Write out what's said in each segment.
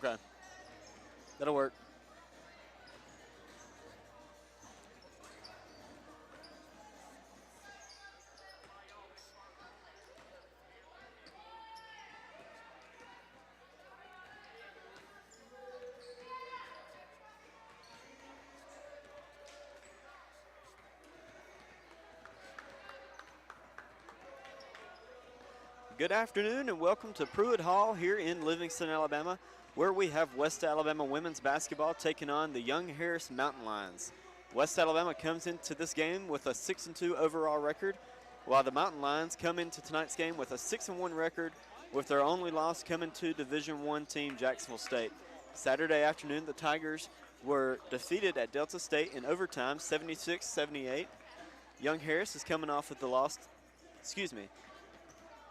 Okay. That'll work. Good afternoon and welcome to Pruitt Hall here in Livingston, Alabama, where we have West Alabama women's basketball taking on the Young Harris Mountain Lions. West Alabama comes into this game with a 6-2 overall record, while the Mountain Lions come into tonight's game with a 6-1 record, with their only loss coming to Division I team Jacksonville State. Saturday afternoon, the Tigers were defeated at Delta State in overtime, 76-78. Young Harris is coming off with the loss.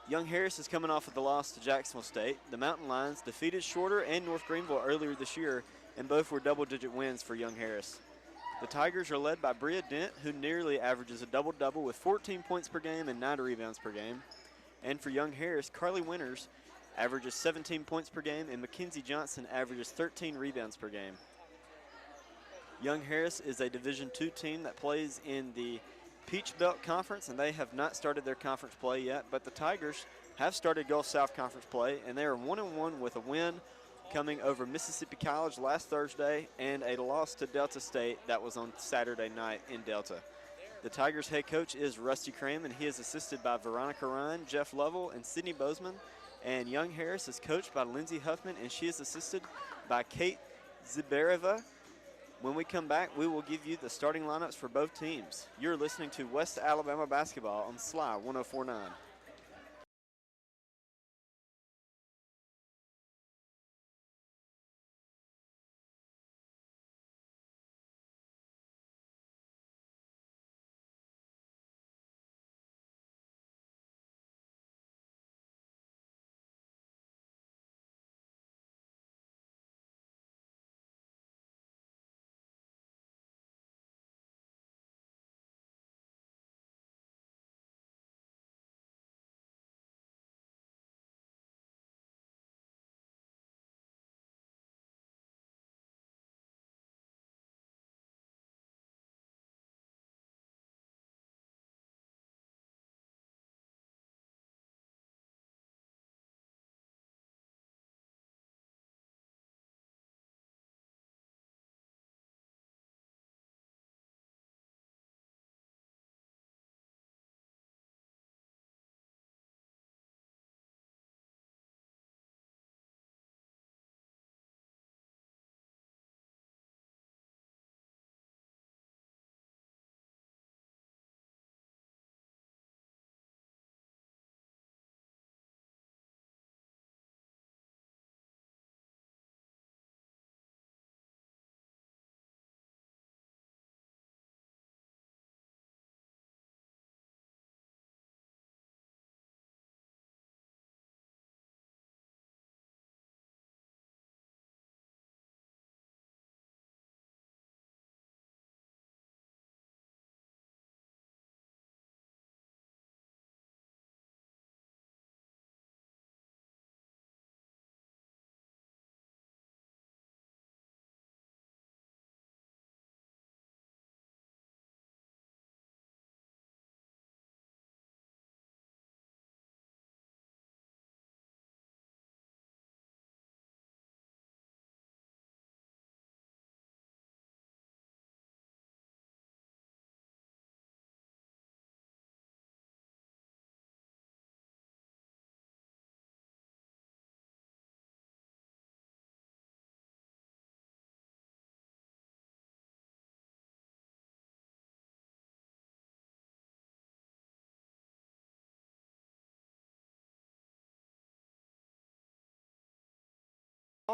Young Harris is coming off of the loss to Jacksonville State. The Mountain Lions defeated Shorter and North Greenville earlier this year, and both were double-digit wins for Young Harris. The Tigers are led by Bria Dent, who nearly averages a double-double with 14 points per game and 9 rebounds per game. And for Young Harris, Carly Winters averages 17 points per game, and Mackenzie Johnson averages 13 rebounds per game. Young Harris is a Division II team that plays in the Peach Belt Conference, and they have not started their conference play yet, but the Tigers have started Gulf South Conference play, and they are 1-1 with a win coming over Mississippi College last Thursday and a loss to Delta State that was on Saturday night in Delta. The Tigers head coach is Rusty Cram, and he is assisted by Veronica Ryan, Jeff Lovell, and Sydney Bozeman. And Young Harris is coached by Lindsey Huffman, and she is assisted by Kate Zibereva. When we come back, we will give you the starting lineups for both teams. You're listening to West Alabama Basketball on SLY 104.9.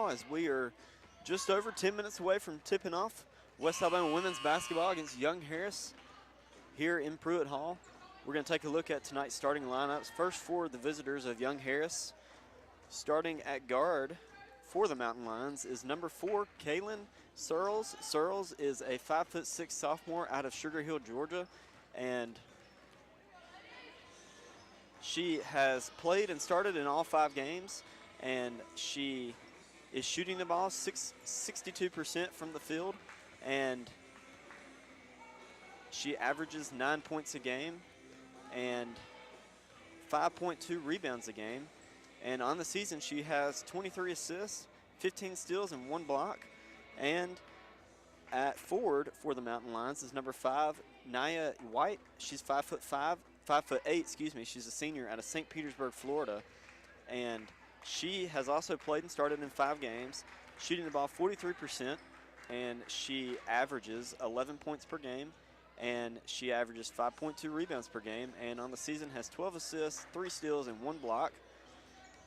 As we are just over 10 minutes away from tipping off West Alabama women's basketball against Young Harris here in Pruitt Hall. We're going to take a look at tonight's starting lineups. First for the visitors of Young Harris, starting at guard for the Mountain Lions is number 4, Kaylin Searles. Searles is a 5'6" sophomore out of Sugar Hill, Georgia, and she has played and started in all 5 games, and she is shooting the ball 62% from the field, and she averages 9 points a game and 5.2 rebounds a game. And on the season, she has 23 assists, 15 steals, and 1 block. And at forward for the Mountain Lions is number 5, Nia White. She's 5'8", excuse me. She's a senior out of St. Petersburg, Florida. And she has also played and started in 5 games, shooting the ball 43%, and she averages 11 points per game, and she averages 5.2 rebounds per game, and on the season has 12 assists, 3 steals, and 1 block.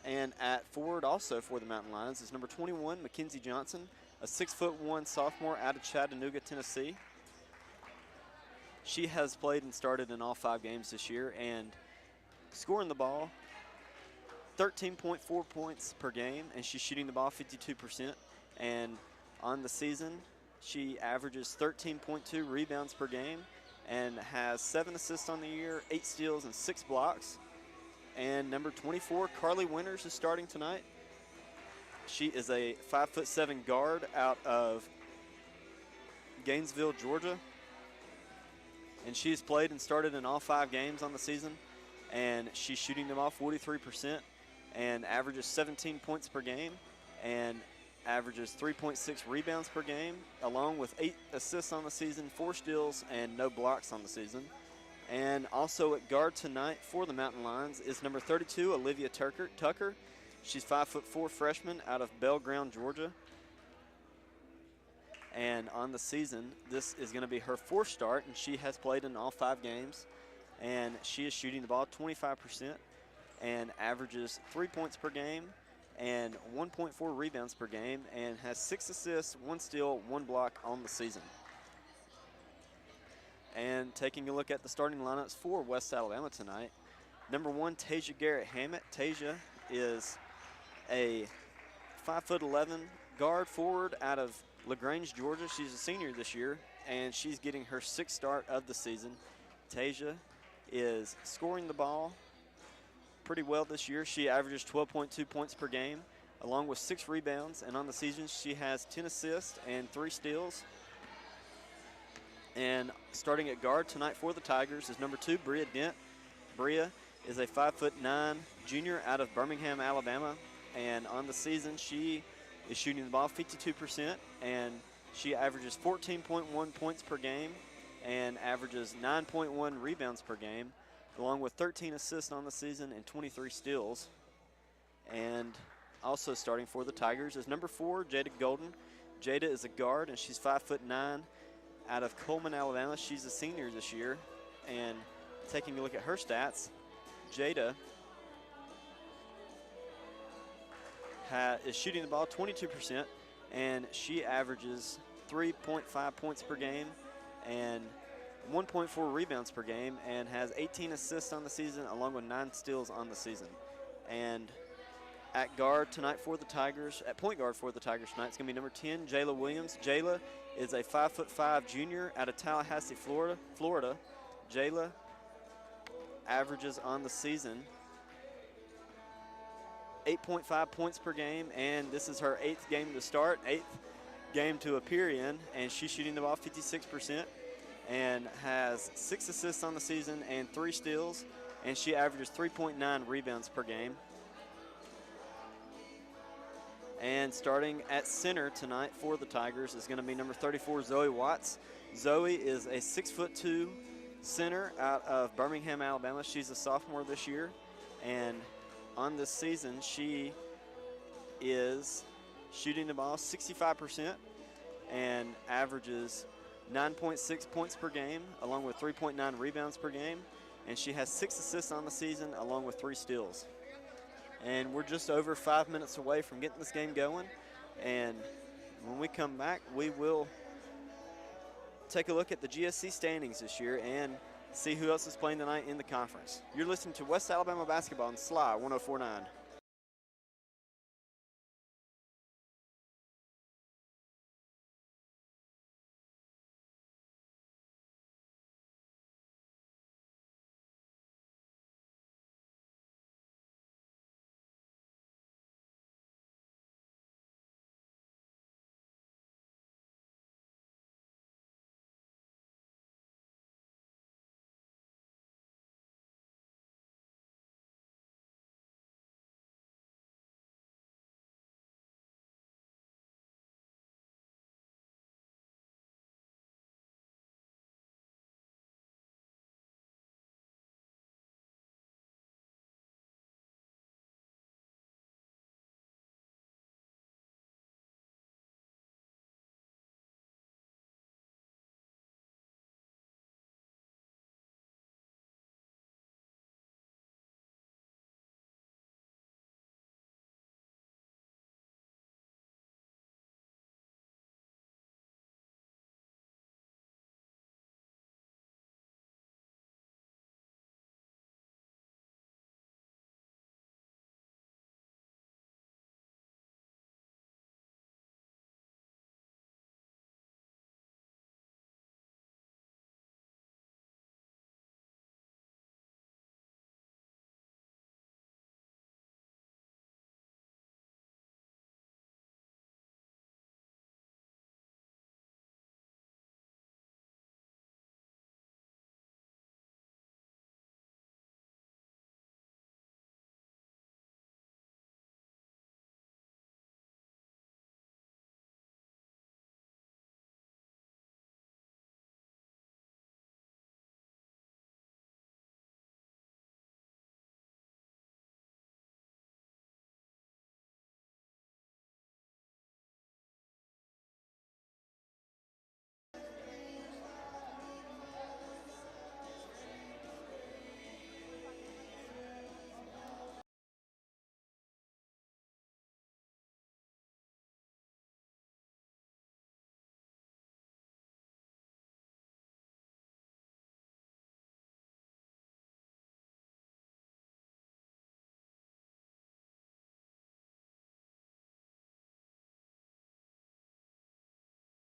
And at forward also for the Mountain Lions is number 21, Mackenzie Johnson, a 6'1" sophomore out of Chattanooga, Tennessee. She has played and started in all 5 games this year, and scoring the ball 13.4 points per game, and she's shooting the ball 52%. And on the season, she averages 13.2 rebounds per game and has 7 assists on the year, 8 steals, and 6 blocks. And number 24, Carly Winters, is starting tonight. She is a 5'7" guard out of Gainesville, Georgia. And she's played and started in all 5 games on the season. And she's shooting them off 43% and averages 17 points per game and averages 3.6 rebounds per game, along with 8 assists on the season, 4 steals, and no blocks on the season. And also at guard tonight for the Mountain Lions is number 32, Olivia Tucker. She's 5'4" freshman out of Belle Ground, Georgia. And on the season, this is going to be her 4th start, and she has played in all 5 games. And she is shooting the ball 25% and averages 3 points per game and 1.4 rebounds per game, and has 6 assists, 1 steal, 1 block on the season. And taking a look at the starting lineups for West Alabama tonight, number 1, Tasia Garrett-Hammett. Tasia is a 5'11" guard forward out of LaGrange, Georgia. She's a senior this year, and she's getting her 6th start of the season. Tasia is scoring the ball pretty well this year. She averages 12.2 points per game, along with 6 rebounds, and on the season she has 10 assists and 3 steals. And starting at guard tonight for the Tigers is number 2, Bria Dent. Bria is a 5'9" junior out of Birmingham, Alabama, and on the season she is shooting the ball 52%, and she averages 14.1 points per game and averages 9.1 rebounds per game, along with 13 assists on the season and 23 steals. And also starting for the Tigers is number 4, Jada Golden. Jada is a guard, and she's 5'9" out of Coleman, Alabama. She's a senior this year. And taking a look at her stats, Jada is shooting the ball 22%, and she averages 3.5 points per game and 1.4 rebounds per game, and has 18 assists on the season, along with 9 steals on the season. And at guard tonight for the Tigers, at point guard for the Tigers tonight, it's going to be number 10, Jayla Williams. Jayla is a 5'5" junior out of Tallahassee, Florida. Jayla averages on the season 8.5 points per game, and this is her 8th game to start, 8th game to appear in, and she's shooting the ball 56% and has 6 assists on the season and 3 steals, and she averages 3.9 rebounds per game. And starting at center tonight for the Tigers is going to be number 34, Zoe Watts. Zoe is a 6'2" center out of Birmingham, Alabama. She's a sophomore this year, and on this season she is shooting the ball 65% and averages 9.6 points per game, along with 3.9 rebounds per game, and she has 6 assists on the season, along with 3 steals. And we're just over 5 minutes away from getting this game going, and when we come back, we will take a look at the GSC standings this year and see who else is playing tonight in the conference. You're listening to West Alabama Basketball on SLY 104.9.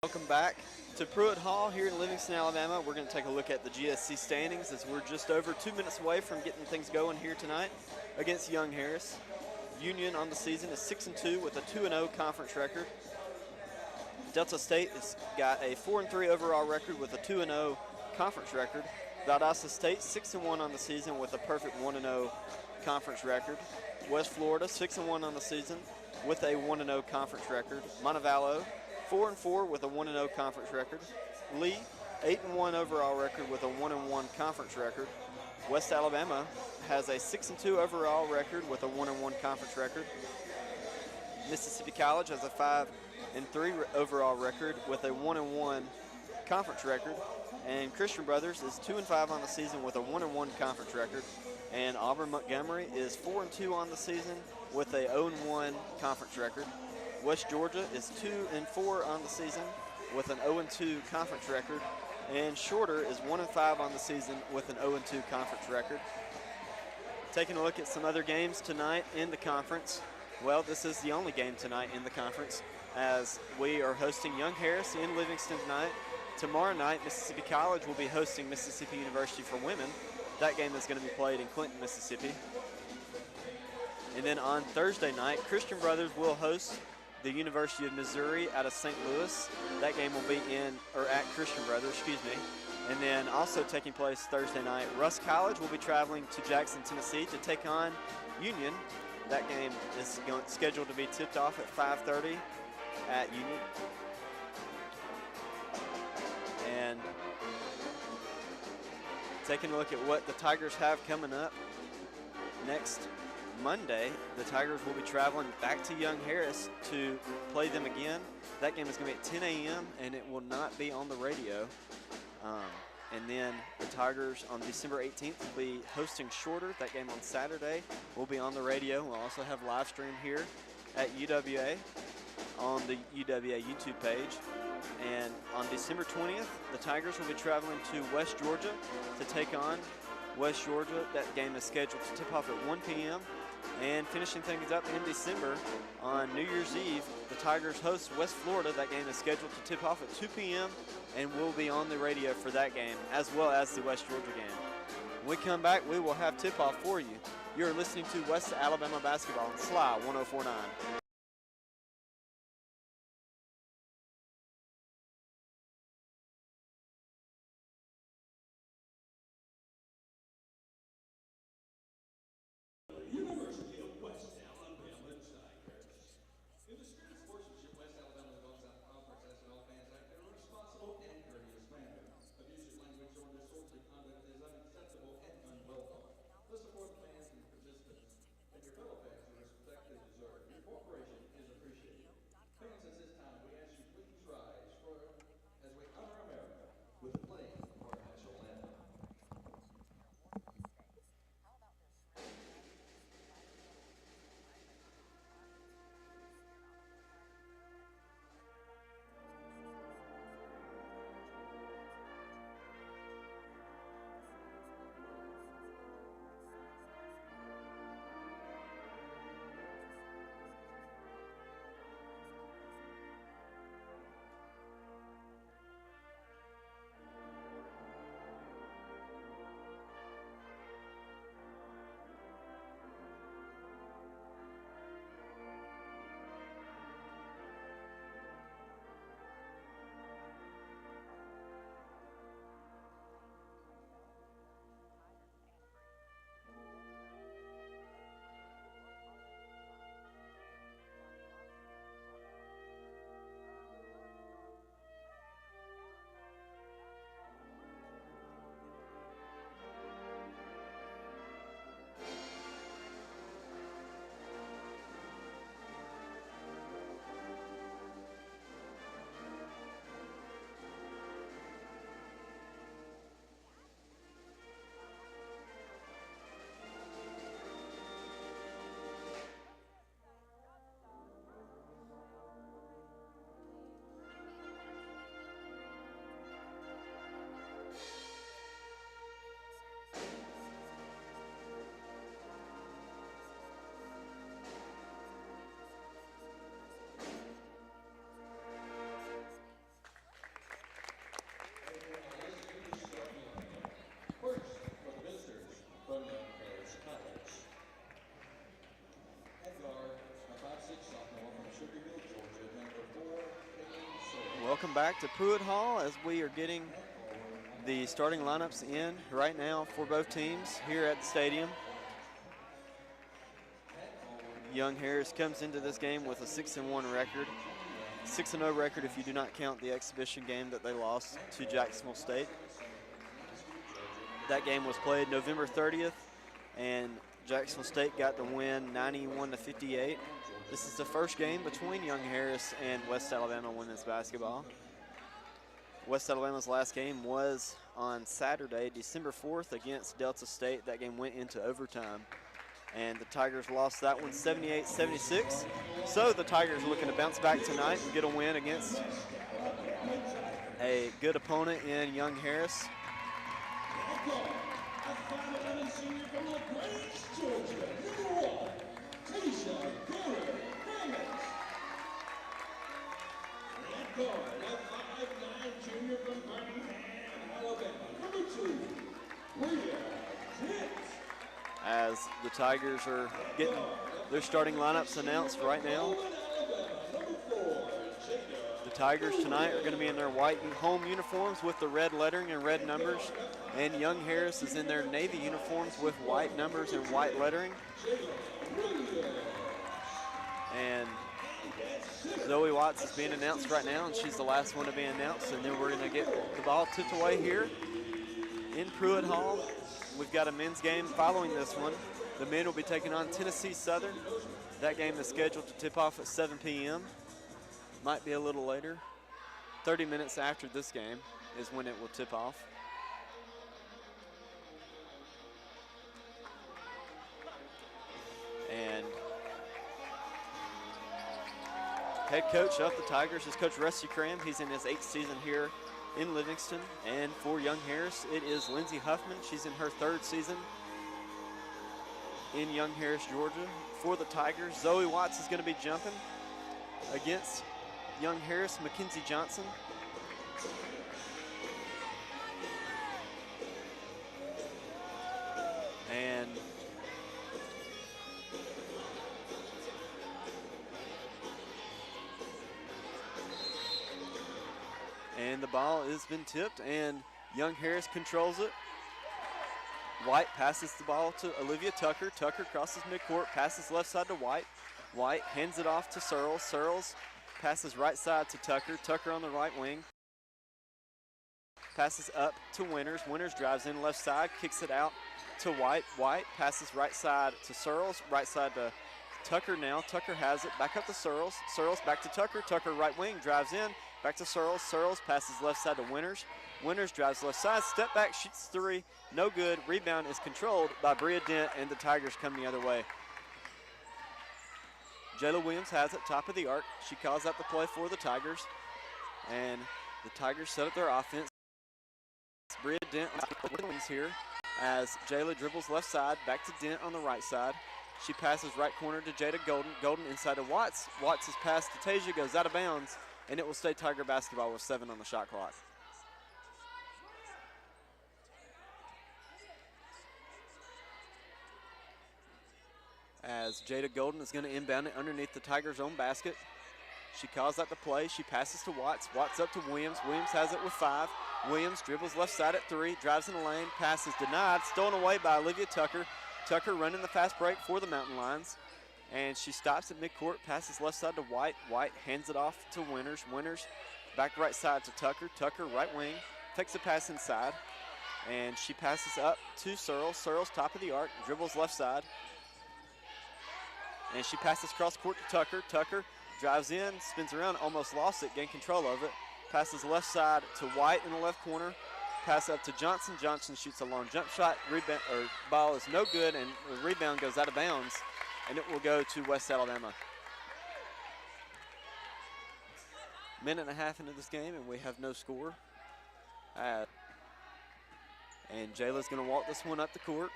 Welcome back to Pruitt Hall here in Livingston, Alabama. We're going to take a look at the GSC standings as we're just over 2 minutes away from getting things going here tonight against Young Harris. Union on the season is 6-2 with a 2-0 conference record. Delta State has got a 4-3 overall record with a 2-0 conference record. Valdosta State 6-1 on the season with a perfect 1-0 conference record. West Florida 6-1 on the season with a 1-0 conference record. Montevallo 4-4 with a 1-0 conference record. Lee 8-1 overall record with a 1-1 conference record. West Alabama has a 6-2 overall record with a 1-1 conference record. Mississippi College has a 5-3 overall record with a 1-1 conference record. And Christian Brothers is 2-5 on the season with a 1-1 conference record. And Auburn Montgomery is 4-2 on the season with a 0-1 conference record. West Georgia is 2-4 on the season with an 0-2 conference record. And Shorter is 1-5 on the season with an 0-2 conference record. Taking a look at some other games tonight in the conference. Well, this is the only game tonight in the conference as we are hosting Young Harris in Livingston tonight. Tomorrow night, Mississippi College will be hosting Mississippi University for women. That game is going to be played in Clinton, Mississippi. And then on Thursday night, Christian Brothers will host the University of Missouri out of St. Louis. That game will be at Christian Brothers, excuse me. And then also taking place Thursday night, Rusk College will be traveling to Jackson, Tennessee to take on Union. That game is scheduled to be tipped off at 5:30 at Union. And taking a look at what the Tigers have coming up next Monday, the Tigers will be traveling back to Young Harris to play them again. That game is going to be at 10 a.m. and it will not be on the radio. And then the Tigers on December 18th will be hosting Shorter. That game on Saturday will be on the radio. We'll also have live stream here at UWA on the UWA YouTube page. And on December 20th, the Tigers will be traveling to West Georgia to take on West Georgia. That game is scheduled to tip off at 1 p.m. And finishing things up in December, on New Year's Eve, the Tigers host West Florida. That game is scheduled to tip off at 2 p.m. and will be on the radio for that game, as well as the West Georgia game. When we come back, we will have tip-off for you. You're listening to West Alabama Basketball on SLY 104.9. Let's support the fans and participants and your fellow fans with the respect they deserve. Your corporation back to Pruitt Hall as we are getting the starting lineups in right now for both teams here at the stadium. Young Harris comes into this game with a 6-1 record. 6-0 record if you do not count the exhibition game that they lost to Jacksonville State. That game was played November 30th, and Jacksonville State got the win 91-58. This is the first game between Young Harris and West Alabama women's basketball. West Alabama's last game was on Saturday, December 4th against Delta State. That game went into overtime, and the Tigers lost that one 78-76. So the Tigers are looking to bounce back tonight and get a win against a good opponent in Young Harris. As the Tigers are getting their starting lineups announced right now. The Tigers tonight are going to be in their white home uniforms with the red lettering and red numbers, and Young Harris is in their navy uniforms with white numbers and white lettering. And Zoe Watts is being announced right now, and she's the last one to be announced, and then we're going to get the ball tipped away here in Pruitt Hall. We've got a men's game following this one. The men will be taking on Tennessee Southern. That game is scheduled to tip off at 7 p.m. Might be a little later. 30 minutes after this game is when it will tip off. And head coach of the Tigers is Coach Rusty Cram. He's in his 8th season here in Livingston. And for Young Harris, it is Lindsey Huffman. She's in her 3rd season in Young Harris, Georgia. For the Tigers, Zoe Watts is going to be jumping against Young Harris, Mackenzie Johnson. And the ball has been tipped, and Young Harris controls it. White passes the ball to Olivia Tucker. Tucker crosses midcourt, passes left side to White. White hands it off to Searles. Searles passes right side to Tucker. Tucker on the right wing. Passes up to Winters. Winters drives in left side, kicks it out to White. White passes right side to Searles. Right side to Tucker now. Tucker has it. Back up to Searles. Searles back to Tucker. Tucker right wing drives in. Back to Searles. Searles passes left side to Winters. Winters drives left side. Step back, shoots three. No good. Rebound is controlled by Bria Dent, and the Tigers come the other way. Jayla Williams has it, top of the arc. She calls out the play for the Tigers. And the Tigers set up their offense. Bria Dent wins here as Jayla dribbles left side, back to Dent on the right side. She passes right corner to Jada Golden. Golden inside to Watts. Watts' pass to Tasia goes out of bounds, and it will stay Tiger basketball with 7 on the shot clock. As Jada Golden is going to inbound it underneath the Tigers' own basket. She calls out the play. She passes to Watts. Watts up to Williams. Williams has it with 5. Williams dribbles left side at 3. Drives in the lane. Pass is denied. Stolen away by Olivia Tucker. Tucker running the fast break for the Mountain Lions. And she stops at midcourt. Passes left side to White. White hands it off to Winters. Winters back right side to Tucker. Tucker right wing. Takes a pass inside. And she passes up to Searles. Searles top of the arc. Dribbles left side. And she passes cross court to Tucker. Tucker drives in, spins around, almost lost it, gained control of it. Passes left side to White in the left corner. Pass up to Johnson. Johnson shoots a long jump shot. Rebound, or ball is no good, and the rebound goes out of bounds, and it will go to West Alabama. Minute and a half into this game, and we have no score. And Jayla's going to walk this one up the court.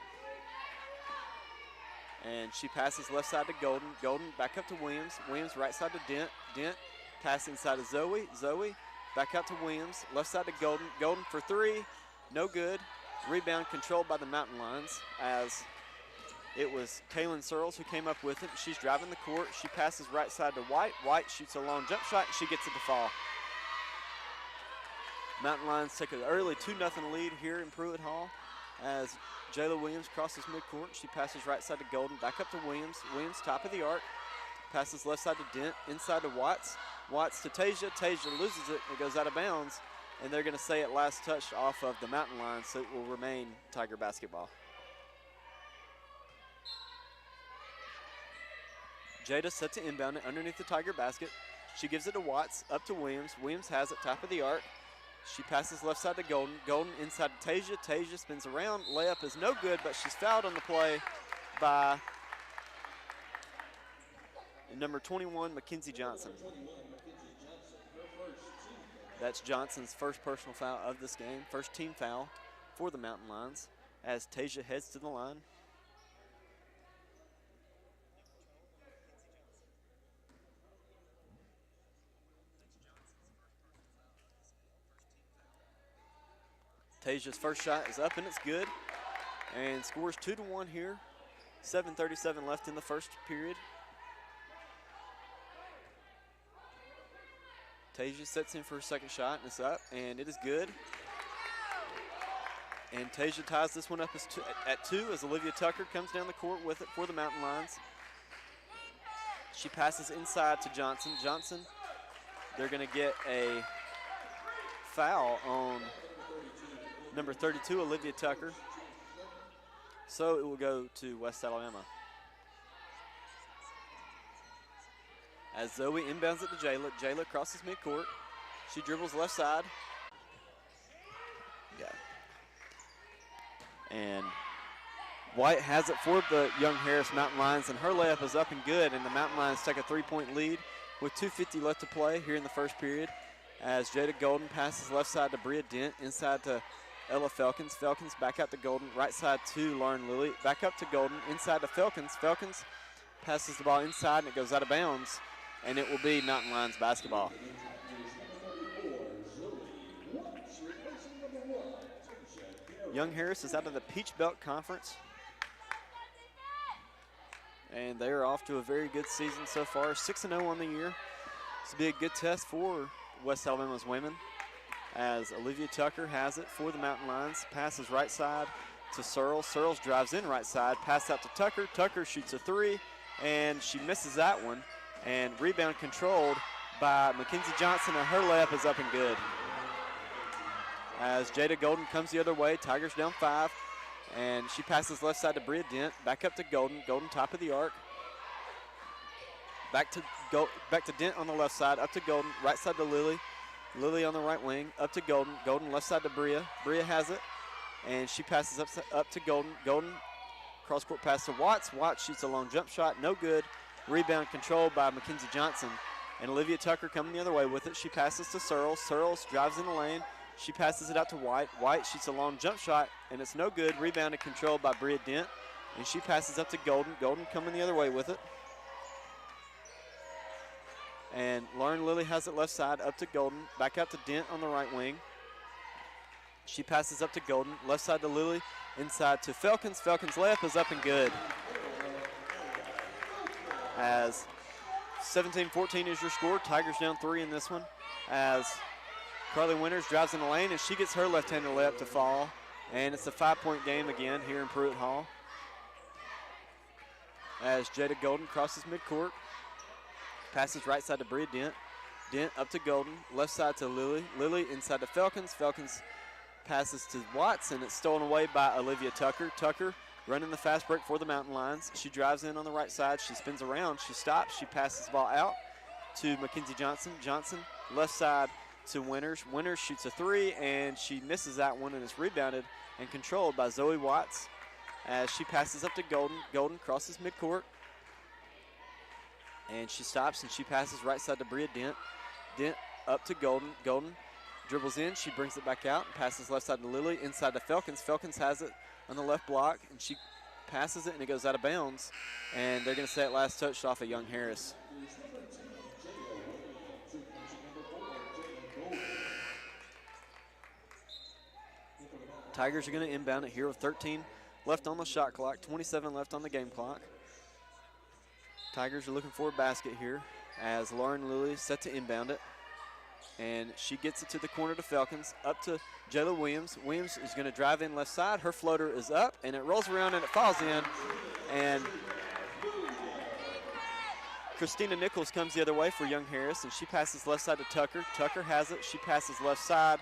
And she passes left side to Golden. Golden back up to Williams. Williams right side to Dent. Dent pass inside to Zoe. Zoe back out to Williams. Left side to Golden. Golden for 3. No good. Rebound controlled by the Mountain Lions as it was Kaylin Searles who came up with it. She's driving the court. She passes right side to White. White shoots a long jump shot, and she gets it to fall. Mountain Lions take an early 2-0 lead here in Pruitt Hall as Jayla Williams crosses midcourt. She passes right side to Golden, back up to Williams. Williams, top of the arc, passes left side to Dent, inside to Watts. Watts to Tasia. Tasia loses it. It goes out of bounds, and they're going to say it last touched off of the Mountain Lions, so it will remain Tiger basketball. Jada set to inbound it underneath the Tiger basket. She gives it to Watts, up to Williams. Williams has it, top of the arc. She passes left side to Golden. Golden inside to Tasia. Tasia spins around. Layup is no good, but she's fouled on the play by number 21, Mackenzie Johnson. That's Johnson's first personal foul of this game, first team foul for the Mountain Lions as Tasia heads to the line. Tasia's first shot is up and it's good, and scores 2-1 here. 7:37 left in the first period. Tasia sets in for her second shot, and it's up, and it is good. And Tasia ties this one up at 2 as Olivia Tucker comes down the court with it for the Mountain Lions. She passes inside to Johnson. Johnson, they're going to get a foul on number 32, Olivia Tucker. So it will go to West Alabama. As Zoe inbounds it to Jayla. Jayla crosses midcourt. She dribbles left side. Yeah. And White has it for the Young Harris Mountain Lions, and her layup is up and good, and the Mountain Lions take a 3-point lead with 2:50 left to play here in the first period as Jada Golden passes left side to Bria Dent, inside to Ella Felkins. Felkins back out to Golden, right side to Lauren Lilly, back up to Golden, inside to Felkins. Felkins passes the ball inside, and it goes out of bounds, and it will be Mountain Lions basketball. Young Harris is out of the Peach Belt Conference, and they are off to a very good season so far, 6-0 on the year. This will be a good test for West Alabama's women, as Olivia Tucker has it for the Mountain Lions. Passes right side to Searles. Searles drives in right side. Pass out to Tucker. Tucker shoots a 3, and she misses that one. And rebound controlled by Mackenzie Johnson, and her layup is up and good. As Jada Golden comes the other way, Tigers down 5, and she passes left side to Bria Dent. Back up to Golden. Golden top of the arc. Back to Dent on the left side. Up to Golden. Right side to Lily. Lily on the right wing, up to Golden. Golden left side to Bria. Bria has it, and she passes up to Golden. Golden cross-court pass to Watts. Watts shoots a long jump shot, no good. Rebound controlled by Mackenzie Johnson. And Olivia Tucker coming the other way with it. She passes to Searles. Searles drives in the lane. She passes it out to White. White shoots a long jump shot, and it's no good. Rebounded controlled by Bria Dent. And she passes up to Golden. Golden coming the other way with it. And Lauren Lilly has it left side, up to Golden, back out to Dent on the right wing. She passes up to Golden, left side to Lilly, inside to Felkins. Felkins' layup is up and good. As 17-14 is your score. Tigers down 3 in this one. As Carly Winters drives in the lane, and she gets her left-handed layup to fall. And it's a 5-point game again here in Pruitt Hall. As Jada Golden crosses midcourt. Passes right side to Bria Dent. Dent up to Golden. Left side to Lily. Lily inside to Felkins. Felkins passes to Watts, and it's stolen away by Olivia Tucker. Tucker running the fast break for the Mountain Lions. She drives in on the right side. She spins around. She stops. She passes the ball out to Mackenzie Johnson. Johnson left side to Winters. Winters shoots a 3, and she misses that one, and it's rebounded and controlled by Zoe Watts as she passes up to Golden. Golden crosses midcourt. And she stops, and she passes right side to Bria Dent. Dent up to Golden. Golden dribbles in. She brings it back out and passes left side to Lily. Inside to Felkins. Felkins has it on the left block, and she passes it, and it goes out of bounds. And they're going to say it last touched off of Young Harris. Tigers are going to inbound it here with 13 left on the shot clock, 27 left on the game clock. Tigers are looking for a basket here as Lauren Lilly set to inbound it. And she gets it to the corner to Falcons, up to Jayla Williams. Williams is going to drive in left side. Her floater is up, and it rolls around, and it falls in. And Christina Nichols comes the other way for Young Harris, and she passes left side to Tucker. Tucker has it. She passes left side,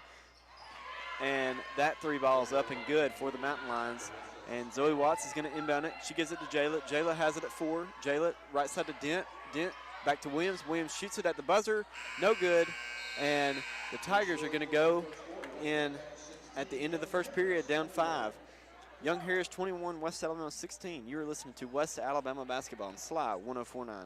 and that three ball is up and good for the Mountain Lions. And Zoe Watts is going to inbound it. She gives it to Jayla. Jayla has it at 4. Jayla right side to Dent. Dent back to Williams. Williams shoots it at the buzzer. No good. And the Tigers are going to go in at the end of the first period down 5. Young Harris 21, West Alabama 16. You are listening to West Alabama basketball on Sly 104.9.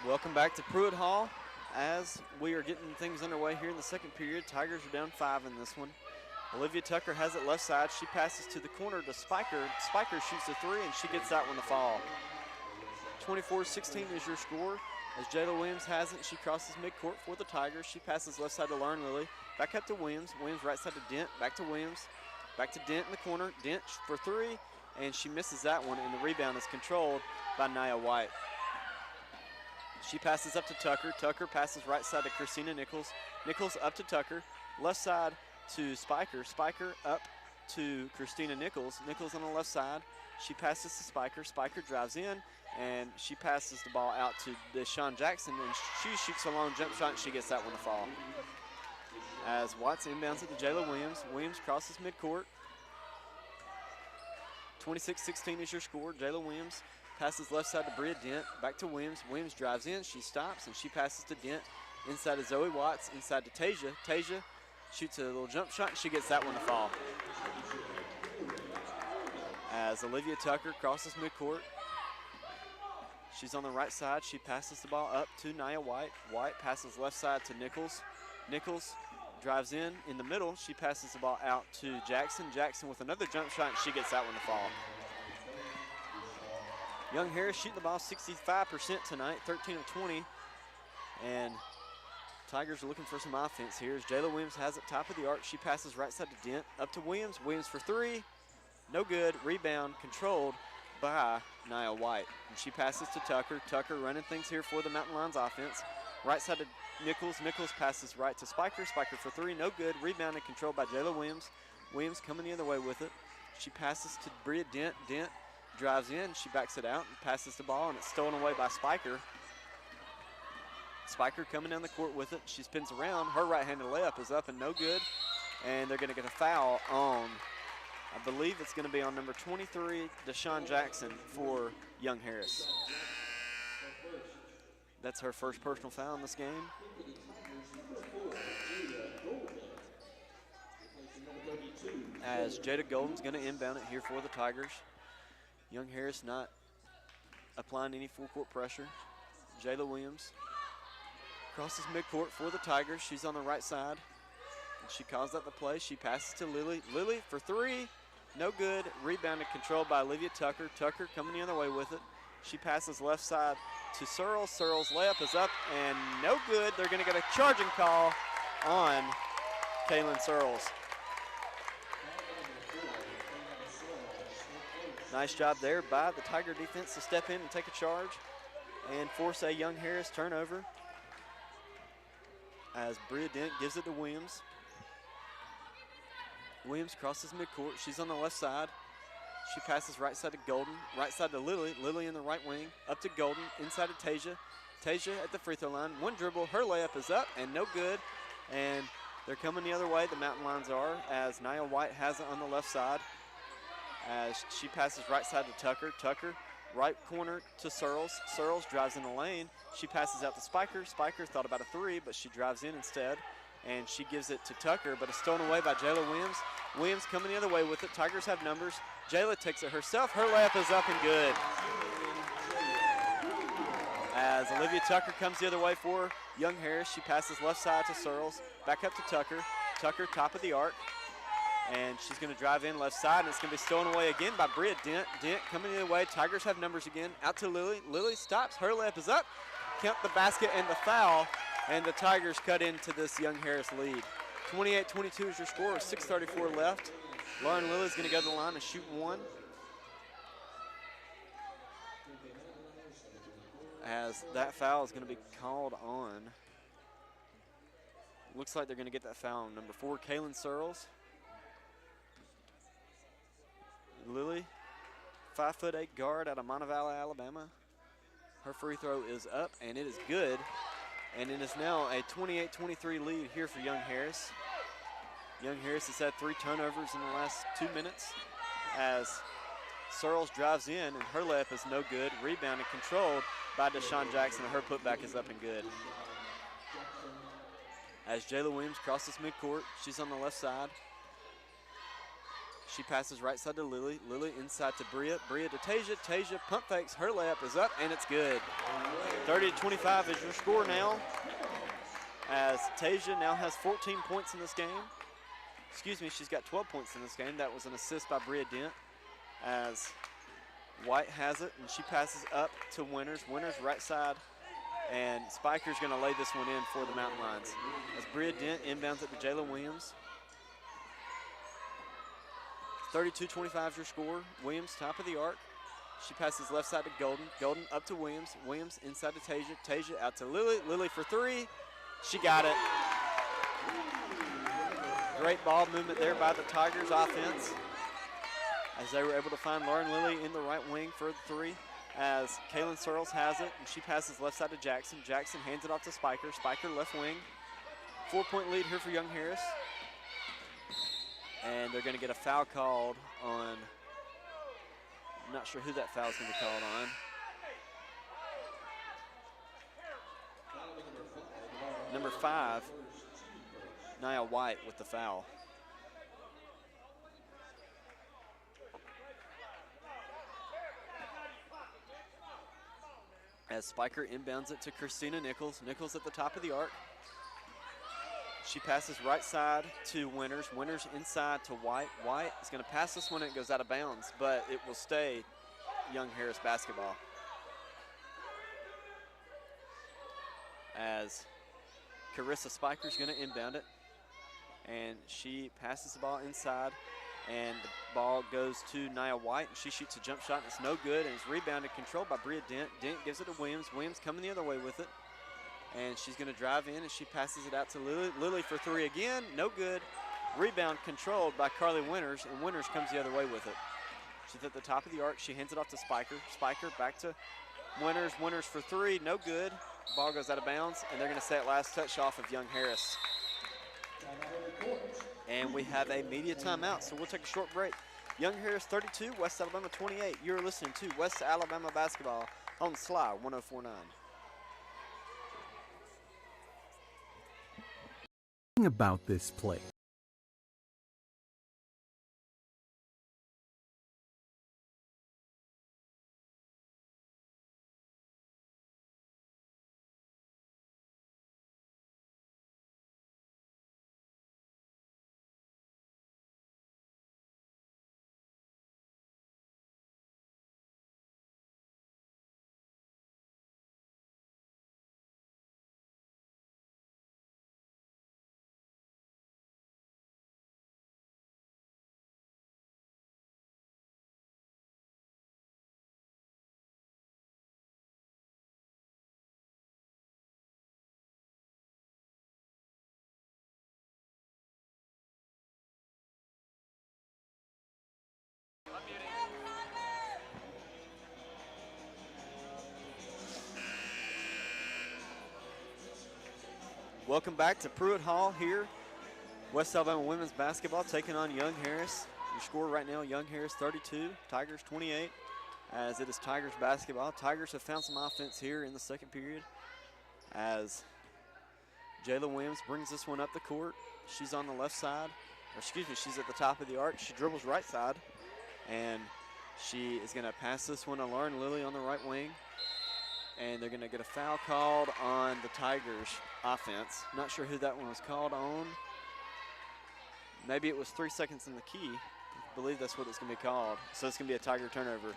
Welcome back to Pruitt Hall as we are getting things underway here in the second period. Tigers are down 5 in this one. Olivia Tucker has it left side. She passes to the corner to Spiker. Spiker shoots a 3, and she gets that one to fall. 24-16 is your score. As Jayla Williams has it, she crosses midcourt for the Tigers. She passes left side to Lauren Lilly. Back up to Williams. Williams right side to Dent. Back to Williams. Back to Dent in the corner. Dent for 3, and she misses that one, and the rebound is controlled by Nia White. She passes up to Tucker. Tucker passes right side to Christina Nichols. Nichols up to Tucker. Left side to Spiker. Spiker up to Christina Nichols. Nichols on the left side. She passes to Spiker. Spiker drives in, and she passes the ball out to Deshawn Jackson, and she shoots a long jump shot, and she gets that one to fall. As Watts inbounds it to Jayla Williams. Williams crosses midcourt. 26-16 is your score. Jayla Williams passes left side to Bria Dent. Back to Williams. Williams drives in. She stops, and she passes to Dent. Inside to Zoe Watts. Inside to Tasia. Tasia shoots a little jump shot, and she gets that one to fall. As Olivia Tucker crosses midcourt. She's on the right side. She passes the ball up to Nia White. White passes left side to Nichols. Nichols drives in the middle. She passes the ball out to Jackson. Jackson with another jump shot, and she gets that one to fall. Young Harris shooting the ball 65% tonight, 13 of 20. And Tigers are looking for some offense here as Jayla Williams has it top of the arc. She passes right side to Dent, up to Williams. Williams for 3, no good. Rebound controlled by Nia White. And she passes to Tucker. Tucker running things here for the Mountain Lions offense. Right side to Nichols. Nichols passes right to Spiker. Spiker for 3, no good. Rebounded, controlled by Jayla Williams. Williams coming the other way with it. She passes to Bria Dent. Dent drives in, she backs it out and passes the ball, and it's stolen away by Spiker. Spiker coming down the court with it. She spins around. Her right-handed layup is up and no good, and they're going to get a foul on, I believe it's going to be on number 23, Deshawn Jackson for Young Harris. That's her first personal foul in this game. As Jada Golden's going to inbound it here for the Tigers. Young Harris not applying any full court pressure. Jayla Williams crosses midcourt for the Tigers. She's on the right side. And she calls out the play. She passes to Lily. Lily for 3, no good. Rebounded, controlled by Olivia Tucker. Tucker coming the other way with it. She passes left side to Searles. Searles' layup is up and no good. They're going to get a charging call on Kaylin Searles. Nice job there by the Tiger defense to step in and take a charge and force a Young Harris turnover as Bria Dent gives it to Williams. Williams crosses midcourt. She's on the left side. She passes right side to Golden, right side to Lily. Lily in the right wing, up to Golden, inside to Tasia. Tasia at the free throw line. One dribble, her layup is up and no good. And they're coming the other way, the Mountain Lions are, as Nia White has it on the left side. As she passes right side to Tucker. Tucker, right corner to Searles. Searles drives in the lane. She passes out to Spiker. Spiker thought about a three, but she drives in instead. And she gives it to Tucker, but it's stolen away by Jayla Williams. Williams coming the other way with it. Tigers have numbers. Jayla takes it herself. Her layup is up and good. As Olivia Tucker comes the other way for Young Harris, she passes left side to Searles. Back up to Tucker. Tucker, top of the arc. And she's going to drive in left side, and it's going to be stolen away again by Bria Dent. Dent coming the other way. Tigers have numbers again. Out to Lily. Lily stops. Her layup is up. Count the basket and the foul. And the Tigers cut into this Young Harris lead. 28-22 is your score with 6:34 left. Lauren Lilly's going to go to the line and shoot one. As that foul is going to be called on. Looks like they're going to get that foul on number 4, Kaylin Searles. Lily, 5'8" guard out of Montevallo, Alabama. Her free throw is up and it is good. And it is now a 28-23 lead here for Young Harris. Young Harris has had 3 turnovers in the last 2 minutes as Searles drives in and her layup is no good. Rebounded, controlled by Deshaun Jackson, and her putback is up and good. As Jayla Williams crosses midcourt, she's on the left side. She passes right side to Lily. Lily inside to Bria. Bria to Tasia. Tasia pump fakes. Her layup is up and it's good. 30-25 is your score now. As Tasia now has 14 points in this game. Excuse me, she's got 12 points in this game. That was an assist by Bria Dent. As White has it and she passes up to Winters. Winters right side. And Spiker's going to lay this one in for the Mountain Lions. As Bria Dent inbounds it to Jayla Williams. 32-25 is your score. Williams, top of the arc. She passes left side to Golden. Golden up to Williams. Williams inside to Tasia. Tasia out to Lily. Lily for 3. She got it. Great ball movement there by the Tigers offense as they were able to find Lauren Lily in the right wing for the 3. As Kaylin Searles has it, and she passes left side to Jackson. Jackson hands it off to Spiker. Spiker left wing. 4-point lead here for Young Harris. And they're going to get a foul called on, I'm not sure who that foul is going to be called on. Number 5, Nia White with the foul. As Spiker inbounds it to Christina Nichols. Nichols at the top of the arc. She passes right side to Winters. Winters inside to White. White is going to pass this one and it goes out of bounds, but it will stay Young Harris basketball. As Carissa Spiker is going to inbound it. And she passes the ball inside. And the ball goes to Nia White. And she shoots a jump shot and it's no good. And it's rebounded, controlled by Bria Dent. Dent gives it to Williams. Williams coming the other way with it. And she's going to drive in and she passes it out to Lily. Lily for 3 again, no good. Rebound controlled by Carly Winters, and Winters comes the other way with it. She's at the top of the arc. She hands it off to Spiker. Spiker back to Winters. Winters for 3, no good. Ball goes out of bounds, and they're going to say it last touch off of Young Harris. And we have a media timeout, so we'll take a short break. Young Harris 32, West Alabama 28. You're listening to West Alabama Basketball on SLY 1049. About this place. Welcome back to Pruitt Hall here. West Alabama women's basketball taking on Young Harris. Your score right now, Young Harris 32, Tigers 28, as it is Tigers basketball. Tigers have found some offense here in the second period as Jayla Williams brings this one up the court. She's on the left side, or excuse me, she's at the top of the arc. She dribbles right side, and she is going to pass this one to Lauren Lilly on the right wing. And they're going to get a foul called on the Tigers offense. Not sure who that one was called on. Maybe it was 3 seconds in the key. I believe that's what it's going to be called. So it's going to be a Tiger turnover.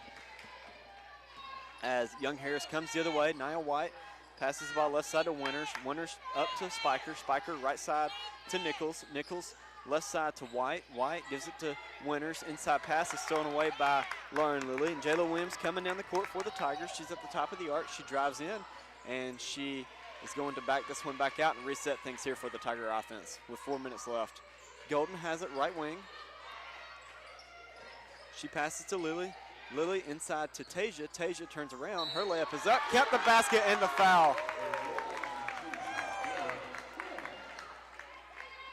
As Young Harris comes the other way, Nia White passes the ball left side to Winters. Winters up to Spiker. Spiker right side to Nichols. Nichols left side to White. White gives it to Winters. Inside pass is stolen away by Lauren Lilly. And Jayla Williams coming down the court for the Tigers. She's at the top of the arc. She drives in, and she is going to back this one back out and reset things here for the Tiger offense with 4 minutes left. Golden has it right wing. She passes to Lilly. Lilly inside to Tasia. Tasia turns around. Her layup is up. Kept the basket and the foul.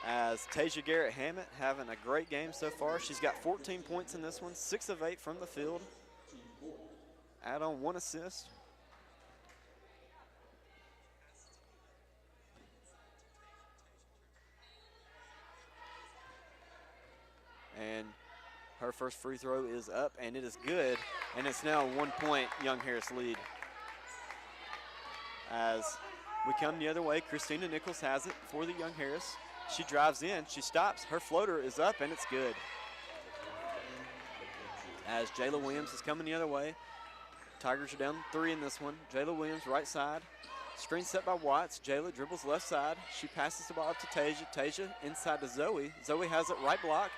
As Tasia Garrett Hammett having a great game so far. She's got 14 points in this one, 6 of 8 from the field. Add on 1 assist. And her first free throw is up, and it is good. And it's now a 1 point Young Harris lead. As we come the other way, Christina Nichols has it for the Young Harris. She drives in, she stops, her floater is up, and it's good. As Jayla Williams is coming the other way. Tigers are down 3 in this one. Jayla Williams right side. Screen set by Watts. Jayla dribbles left side. She passes the ball up to Tasia. Tasia inside to Zoe. Zoe has it right block.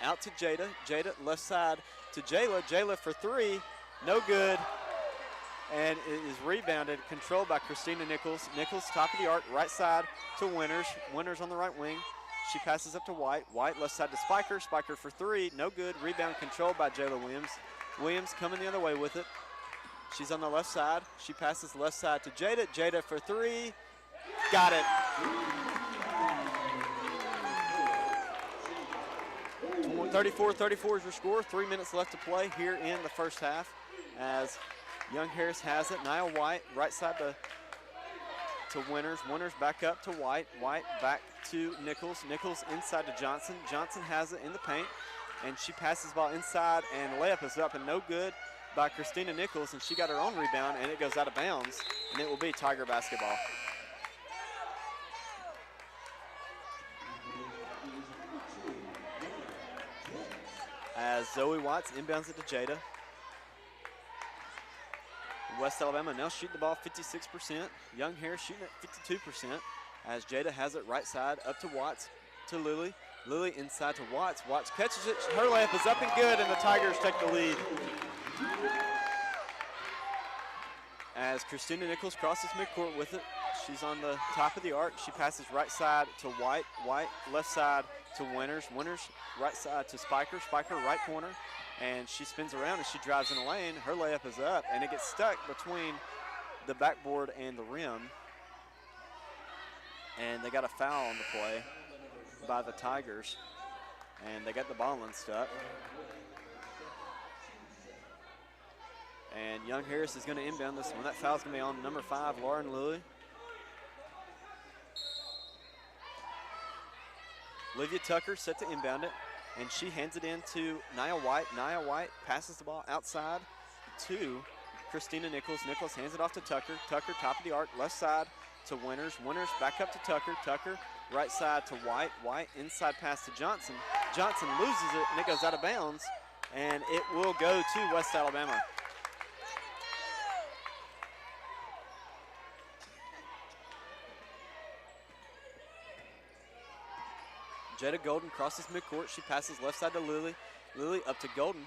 Out to Jada. Jada left side to Jayla. Jayla for 3. No good. And it is rebounded, controlled by Christina Nichols. Nichols, top of the arc, right side to Winters. Winters on the right wing. She passes up to White. White left side to Spiker. Spiker for 3. No good. Rebound controlled by Jayla Williams. Williams coming the other way with it. She's on the left side. She passes left side to Jada. Jada for 3. Got it. 34-34 is your score. 3 minutes left to play here in the first half as Young Harris has it. Nia White right side to Winters. Winters back up to White. White back to Nichols. Nichols inside to Johnson. Johnson has it in the paint, and she passes the ball inside, and the layup is up and no good by Christina Nichols, and she got her own rebound, and it goes out of bounds, and it will be Tiger basketball. As Zoe Watts inbounds it to Jada. West Alabama now shooting the ball 56%. Young Harris shooting at 52%. As Jada has it right side up to Watts to Lilly. Lilly inside to Watts. Watts catches it. Her layup is up and good, and the Tigers take the lead. As Christina Nichols crosses midcourt with it. She's on the top of the arc. She passes right side to White. White left side to Winters. Winters right side to Spiker. Spiker right corner. And she spins around and she drives in the lane. Her layup is up, and it gets stuck between the backboard and the rim. And they got a foul on the play by the Tigers. And they got the ball unstuck. And Young Harris is going to inbound this one. That foul's going to be on number 5, Lauren Lilly. Olivia Tucker set to inbound it, and she hands it in to Nia White. Nia White passes the ball outside to Christina Nichols. Nichols hands it off to Tucker. Tucker, top of the arc, left side to Winters. Winters back up to Tucker. Tucker, right side to White. White, inside pass to Johnson. Johnson loses it, and it goes out of bounds, and it will go to West Alabama. Jada Golden crosses midcourt. She passes left side to Lilly. Lilly up to Golden.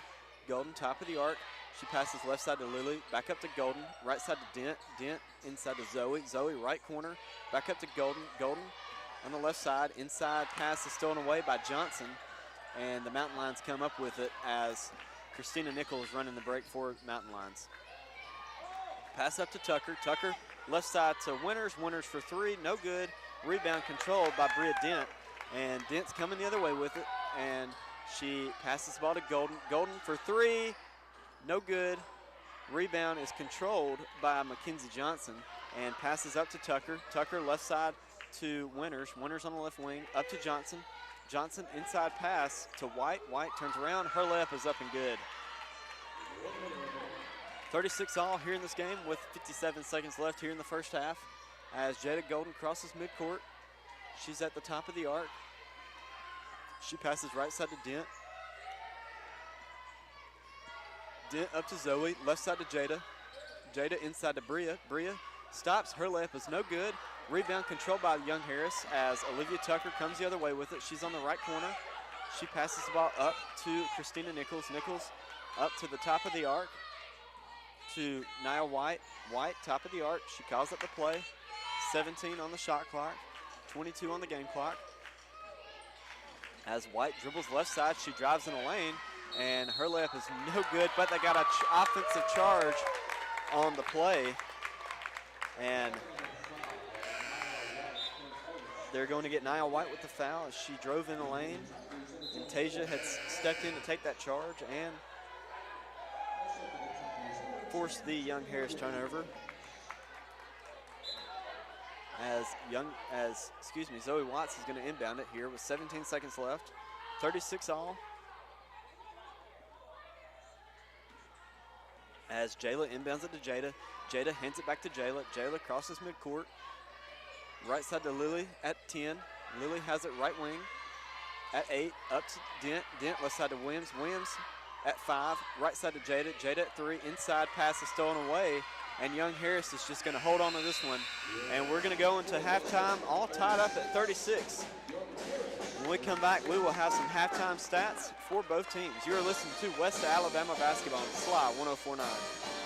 Golden top of the arc. She passes left side to Lilly. Back up to Golden. Right side to Dent. Dent inside to Zoe. Zoe right corner. Back up to Golden. Golden on the left side. Inside pass is stolen away by Johnson. And the Mountain Lions come up with it as Christina Nichols running the break for Mountain Lions. Pass up to Tucker. Tucker left side to Winters. Winters for 3. No good. Rebound controlled by Bria Dent, and Dent's coming the other way with it, and she passes the ball to Golden. Golden for three, no good. Rebound is controlled by Mackenzie Johnson and passes up to Tucker. Tucker left side to Winters. Winters on the left wing, up to Johnson. Johnson inside pass to White. White turns around. Her layup is up and good. 36 all here in this game with 57 seconds left here in the first half as Jada Golden crosses midcourt. She's at the top of the arc. She passes right side to Dent. Dent up to Zoe, left side to Jada. Jada inside to Bria. Bria stops, her layup is no good. Rebound controlled by Young Harris as Olivia Tucker comes the other way with it. She's on the right corner. She passes the ball up to Christina Nichols. Nichols up to the top of the arc to Nia White. White, top of the arc. She calls up the play. 17 on the shot clock, 22 on the game clock. As White dribbles left side, she drives in the lane, and her layup is no good, but they got an offensive charge on the play. And they're going to get Nia White with the foul as she drove in the lane. And Tasia had stepped in to take that charge and forced the Young Harris turnover. Zoe Watts is going to inbound it here with 17 seconds left. 36 all. As Jayla inbounds it to Jada. Jada hands it back to Jayla. Jayla crosses midcourt. Right side to Lily at 10. Lily has it right wing at 8. Up to Dent. Dent left side to Williams. Williams at 5. Right side to Jada. Jada at 3. Inside pass is stolen away. And Young Harris is just going to hold on to this one. And we're going to go into halftime all tied up at 36. When we come back, we will have some halftime stats for both teams. You are listening to West Alabama Basketball on SLY 104.9.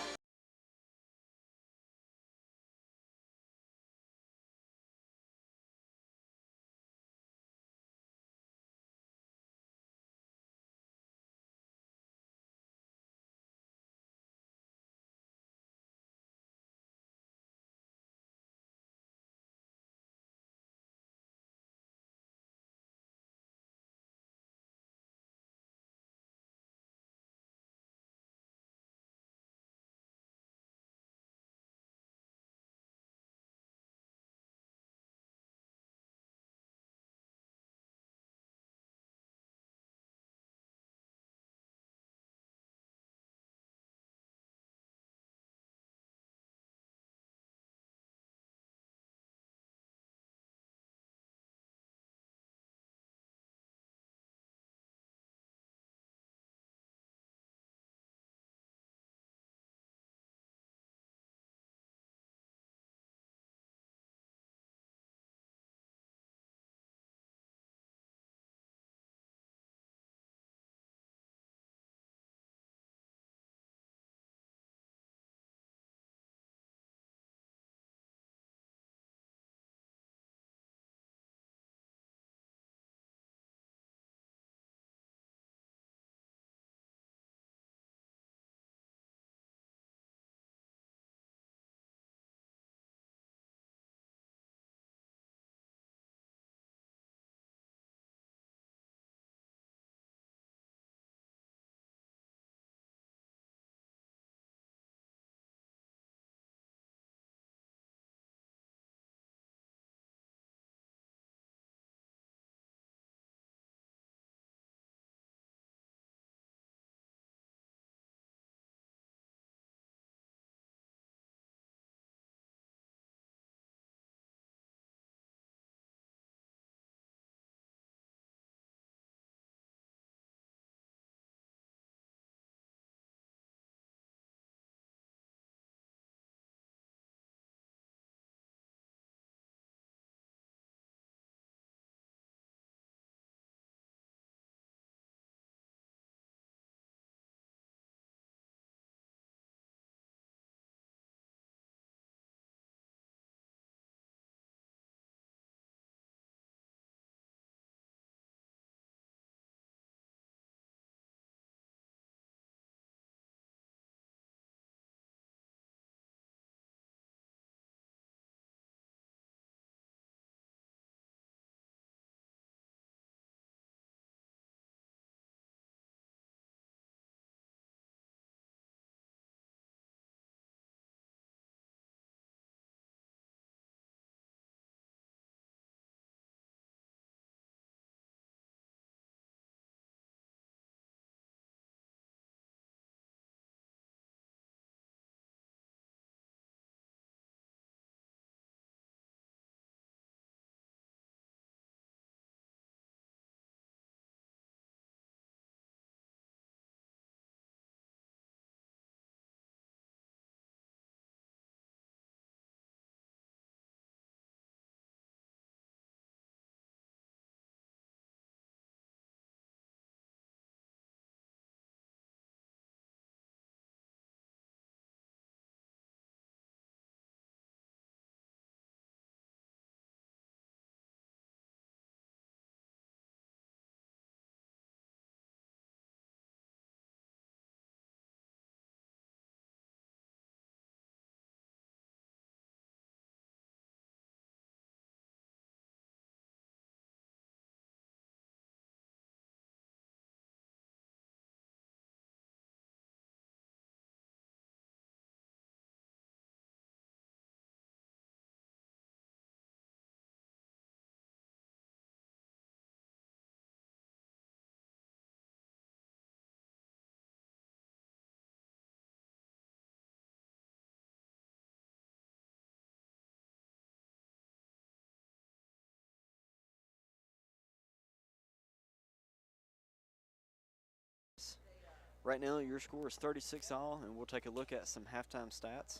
Right now, your score is 36-all, and we'll take a look at some halftime stats.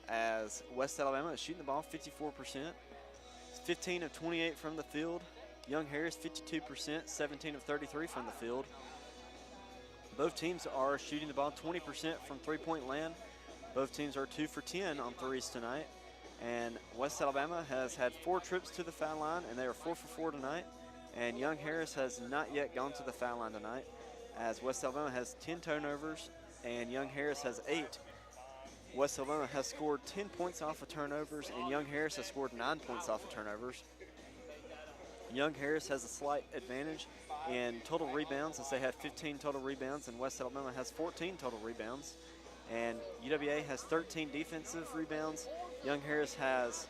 As West Alabama is shooting the ball 54%, 15 of 28 from the field. Young Harris 52%, 17 of 33 from the field. Both teams are shooting the ball 20% from three-point land. Both teams are 2 for 10 on threes tonight. And West Alabama has had 4 trips to the foul line, and they are 4 for 4 tonight. And Young Harris has not yet gone to the foul line tonight, as West Alabama has 10 turnovers and Young Harris has 8. West Alabama has scored 10 points off of turnovers, and Young Harris has scored 9 points off of turnovers. Young Harris has a slight advantage in total rebounds, as they have 15 total rebounds, and West Alabama has 14 total rebounds. And UWA has 13 defensive rebounds. Young Harris has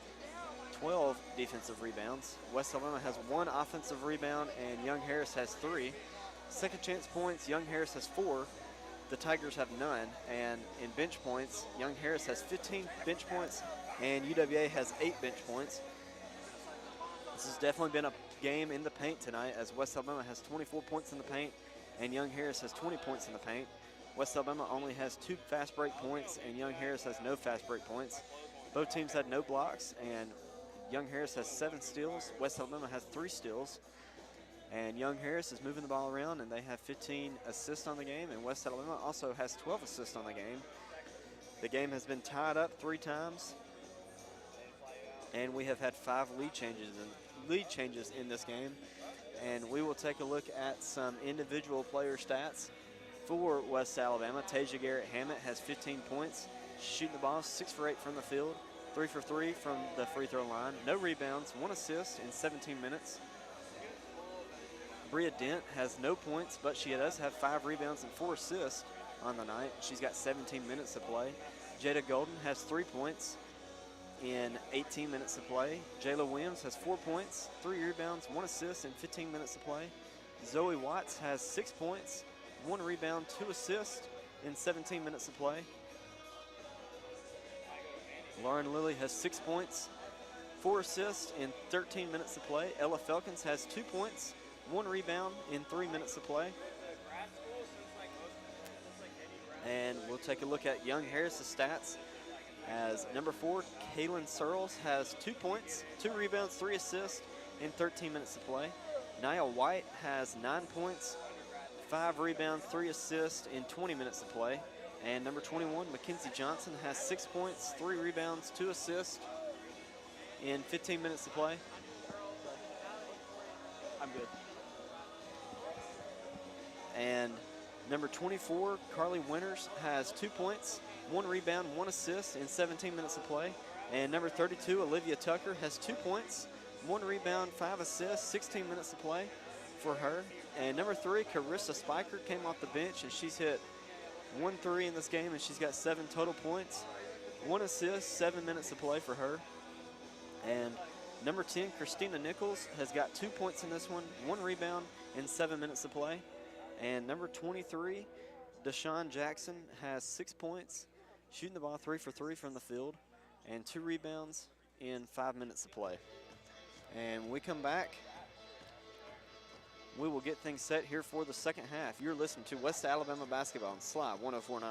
12 defensive rebounds. West Alabama has 1 offensive rebound, and Young Harris has 3. Second chance points, Young Harris has 4. The Tigers have none. And in bench points, Young Harris has 15 bench points, and UWA has 8 bench points. This has definitely been a game in the paint tonight, as West Alabama has 24 points in the paint, and Young Harris has 20 points in the paint. West Alabama only has 2 fast break points, and Young Harris has no fast break points. Both teams had no blocks, and Young Harris has 7 steals. West Alabama has 3 steals. And Young Harris is moving the ball around, and they have 15 assists on the game, and West Alabama also has 12 assists on the game. The game has been tied up 3 times, and we have had 5 lead changes in this game. And we will take a look at some individual player stats for West Alabama. Tasia Garrett-Hammett has 15 points, shooting the ball 6 for 8 from the field, 3 for 3 from the free throw line, no rebounds, 1 assist in 17 minutes. Bria Dent has no points, but she does have 5 rebounds and 4 assists on the night. She's got 17 minutes to play. Jada Golden has 3 points in 18 minutes to play. Jayla Williams has 4 points, 3 rebounds, 1 assist in 15 minutes to play. Zoe Watts has 6 points, 1 rebound, 2 assists in 17 minutes to play. Lauren Lilly has 6 points, 4 assists in 13 minutes to play. Ella Felkins has 2 points, 1 rebound in 3 minutes to play. And we'll take a look at Young Harris's stats, as number 4, Kaylin Searles has 2 points, 2 rebounds, 3 assists in 13 minutes to play. Nia White has 9 points, 5 rebounds, 3 assists in 20 minutes to play. And number 21, Mackenzie Johnson has 6 points, 3 rebounds, 2 assists in 15 minutes to play. I'm good. And number 24, Carly Winters has 2 points, 1 rebound, 1 assist in 17 minutes to play. And number 32, Olivia Tucker has 2 points, 1 rebound, 5 assists, 16 minutes to play for her. And number 3, Carissa Spiker came off the bench, and she's hit 1 3 in this game, and she's got 7 total points, 1 assist, 7 minutes to play for her. And number 10, Christina Nichols has got 2 points in this one, 1 rebound in 7 minutes to play. And number 23, Deshaun Jackson has 6 points, shooting the ball 3 for 3 from the field, and 2 rebounds in 5 minutes to play. And when we come back, we will get things set here for the second half. You're listening to West Alabama Basketball on Sly 104.9.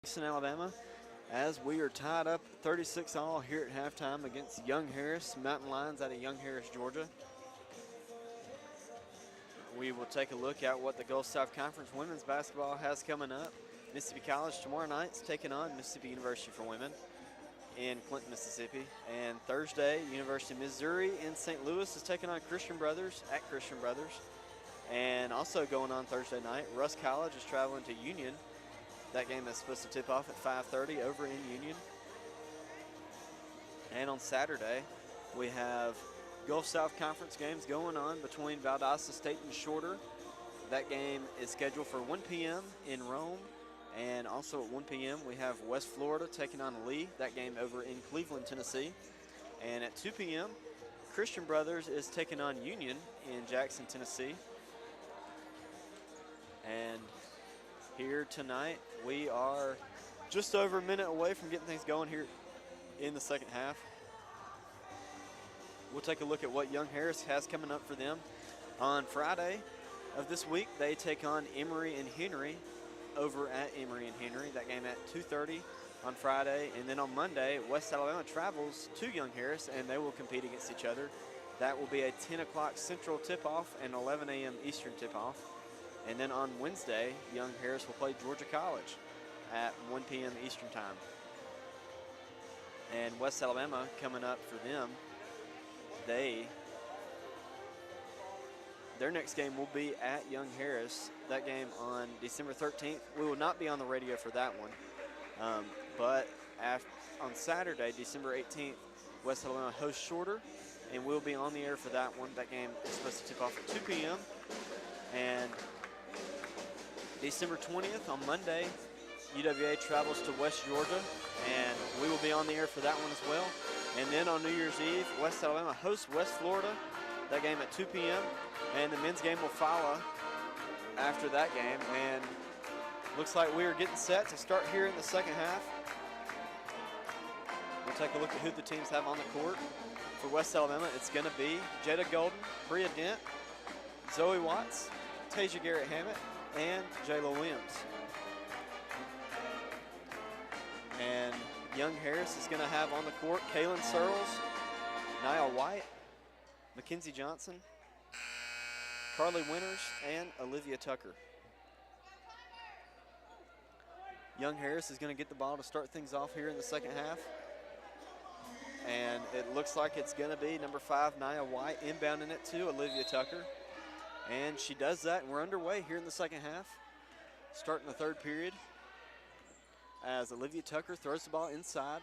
Alabama, as we are tied up 36 all here at halftime against Young Harris Mountain Lions out of Young Harris, Georgia. We will take a look at what the Gulf South Conference women's basketball has coming up. Mississippi College tomorrow night is taking on Mississippi University for women in Clinton, Mississippi. And Thursday, University of Missouri in St. Louis is taking on Christian Brothers at Christian Brothers. And also going on Thursday night, Rusk College is traveling to Union. That game is supposed to tip off at 5:30 over in Union. And on Saturday, we have Gulf South Conference games going on between Valdosta State and Shorter. That game is scheduled for 1 p.m. in Rome. And also at 1 p.m. we have West Florida taking on Lee. That game over in Cleveland, Tennessee. And at 2 p.m., Christian Brothers is taking on Union in Jackson, Tennessee. And here tonight, we are just over a minute away from getting things going here in the second half. We'll take a look at what Young Harris has coming up for them. On Friday of this week, they take on Emory and Henry over at Emory and Henry. That game at 2:30 on Friday. And then on Monday, West Alabama travels to Young Harris, and they will compete against each other. That will be a 10 o'clock Central tip-off and 11 a.m. Eastern tip-off. And then on Wednesday, Young Harris will play Georgia College at 1 p.m. Eastern time. And West Alabama coming up for them, their next game will be at Young Harris. That game on December 13th. We will not be on the radio for that one. But on Saturday, December 18th, West Alabama hosts Shorter, and we'll be on the air for that one. That game is supposed to tip off at 2 p.m. And December 20th, on Monday, UWA travels to West Georgia, and we will be on the air for that one as well. And then on New Year's Eve, West Alabama hosts West Florida. That game at 2 p.m. And the men's game will follow after that game. And looks like we are getting set to start here in the second half. We'll take a look at who the teams have on the court. For West Alabama, it's going to be Jada Golden, Bria Dent, Zoe Watts, Tasia Garrett-Hammett, and Jayla Williams. And Young Harris is going to have on the court Kaylin Searles, Niall White, Mackenzie Johnson, Carly Winters, and Olivia Tucker. Young Harris is going to get the ball to start things off here in the second half. And it looks like it's going to be number 5, Nia White, inbounding it to Olivia Tucker. And she does that, and we're underway here in the second half, starting the third period, as Olivia Tucker throws the ball inside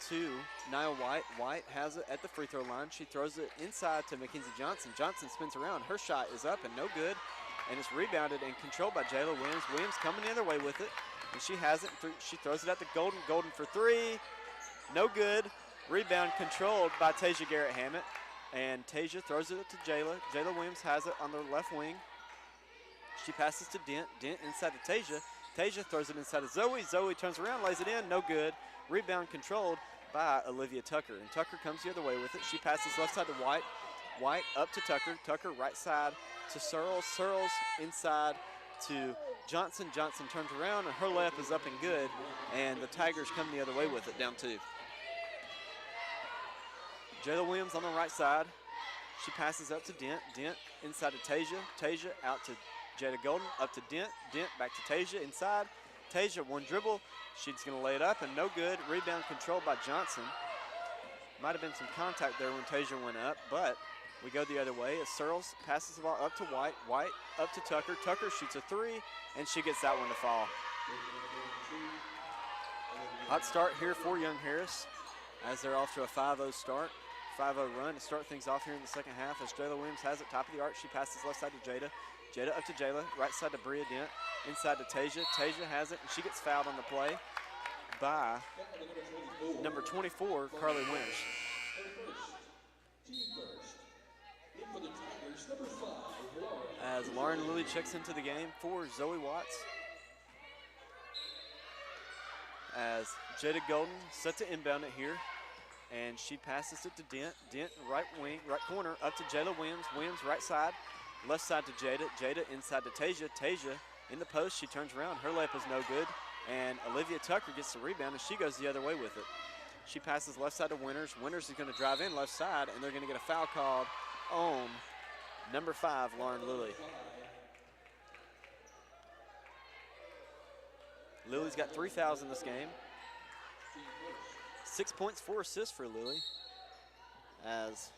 to Nia White. White has it at the free throw line. She throws it inside to Mackenzie Johnson. Johnson spins around. Her shot is up and no good, and it's rebounded and controlled by Jayla Williams. Williams coming the other way with it, and she has it. She throws it at the Golden. Golden for three. No good. Rebound controlled by Tasia Garrett-Hammett, and Tasia throws it to Jayla. Jayla Williams has it on the left wing. She passes to Dent. Dent inside to Tasia. Tasia throws it inside to Zoe. Zoe turns around, lays it in, no good. Rebound controlled by Olivia Tucker, and Tucker comes the other way with it. She passes left side to White. White up to Tucker. Tucker right side to Searles. Searles inside to Johnson. Johnson turns around, and her layup is up and good, and the Tigers come the other way with it, down two. Jayla Williams on the right side. She passes up to Dent. Dent inside to Tasia. Tasia out to Jada Golden, up to Dent. Dent back to Tasia inside. Tasia, one dribble. She's going to lay it up, and no good. Rebound controlled by Johnson. Might have been some contact there when Tasia went up, but we go the other way as Searles passes the ball up to White. White up to Tucker. Tucker shoots a three, and she gets that one to fall. Hot start here for Young Harris as they're off to a 5-0 start. 5-0 run to start things off here in the second half as Jayla Williams has it top of the arc. She passes left side to Jada. Jada up to Jayla, right side to Bria Dent, inside to Tasia. Tasia has it, and she gets fouled on the play by number 24, Carly Winters. As Lauren Lilly checks into the game for Zoe Watts. As Jada Golden set to inbound it here. And she passes it to Dent. Dent right wing, right corner, up to Jayla Williams. Williams right side, left side to Jada. Jada inside to Tasia. Tasia in the post. She turns around. Her layup is no good. And Olivia Tucker gets the rebound, and she goes the other way with it. She passes left side to Winters. Winters is going to drive in left side, and they're going to get a foul called on number 5, Lauren Lilly. Lily's got 3 fouls in this game. 6 points, 4 assists for Lily. As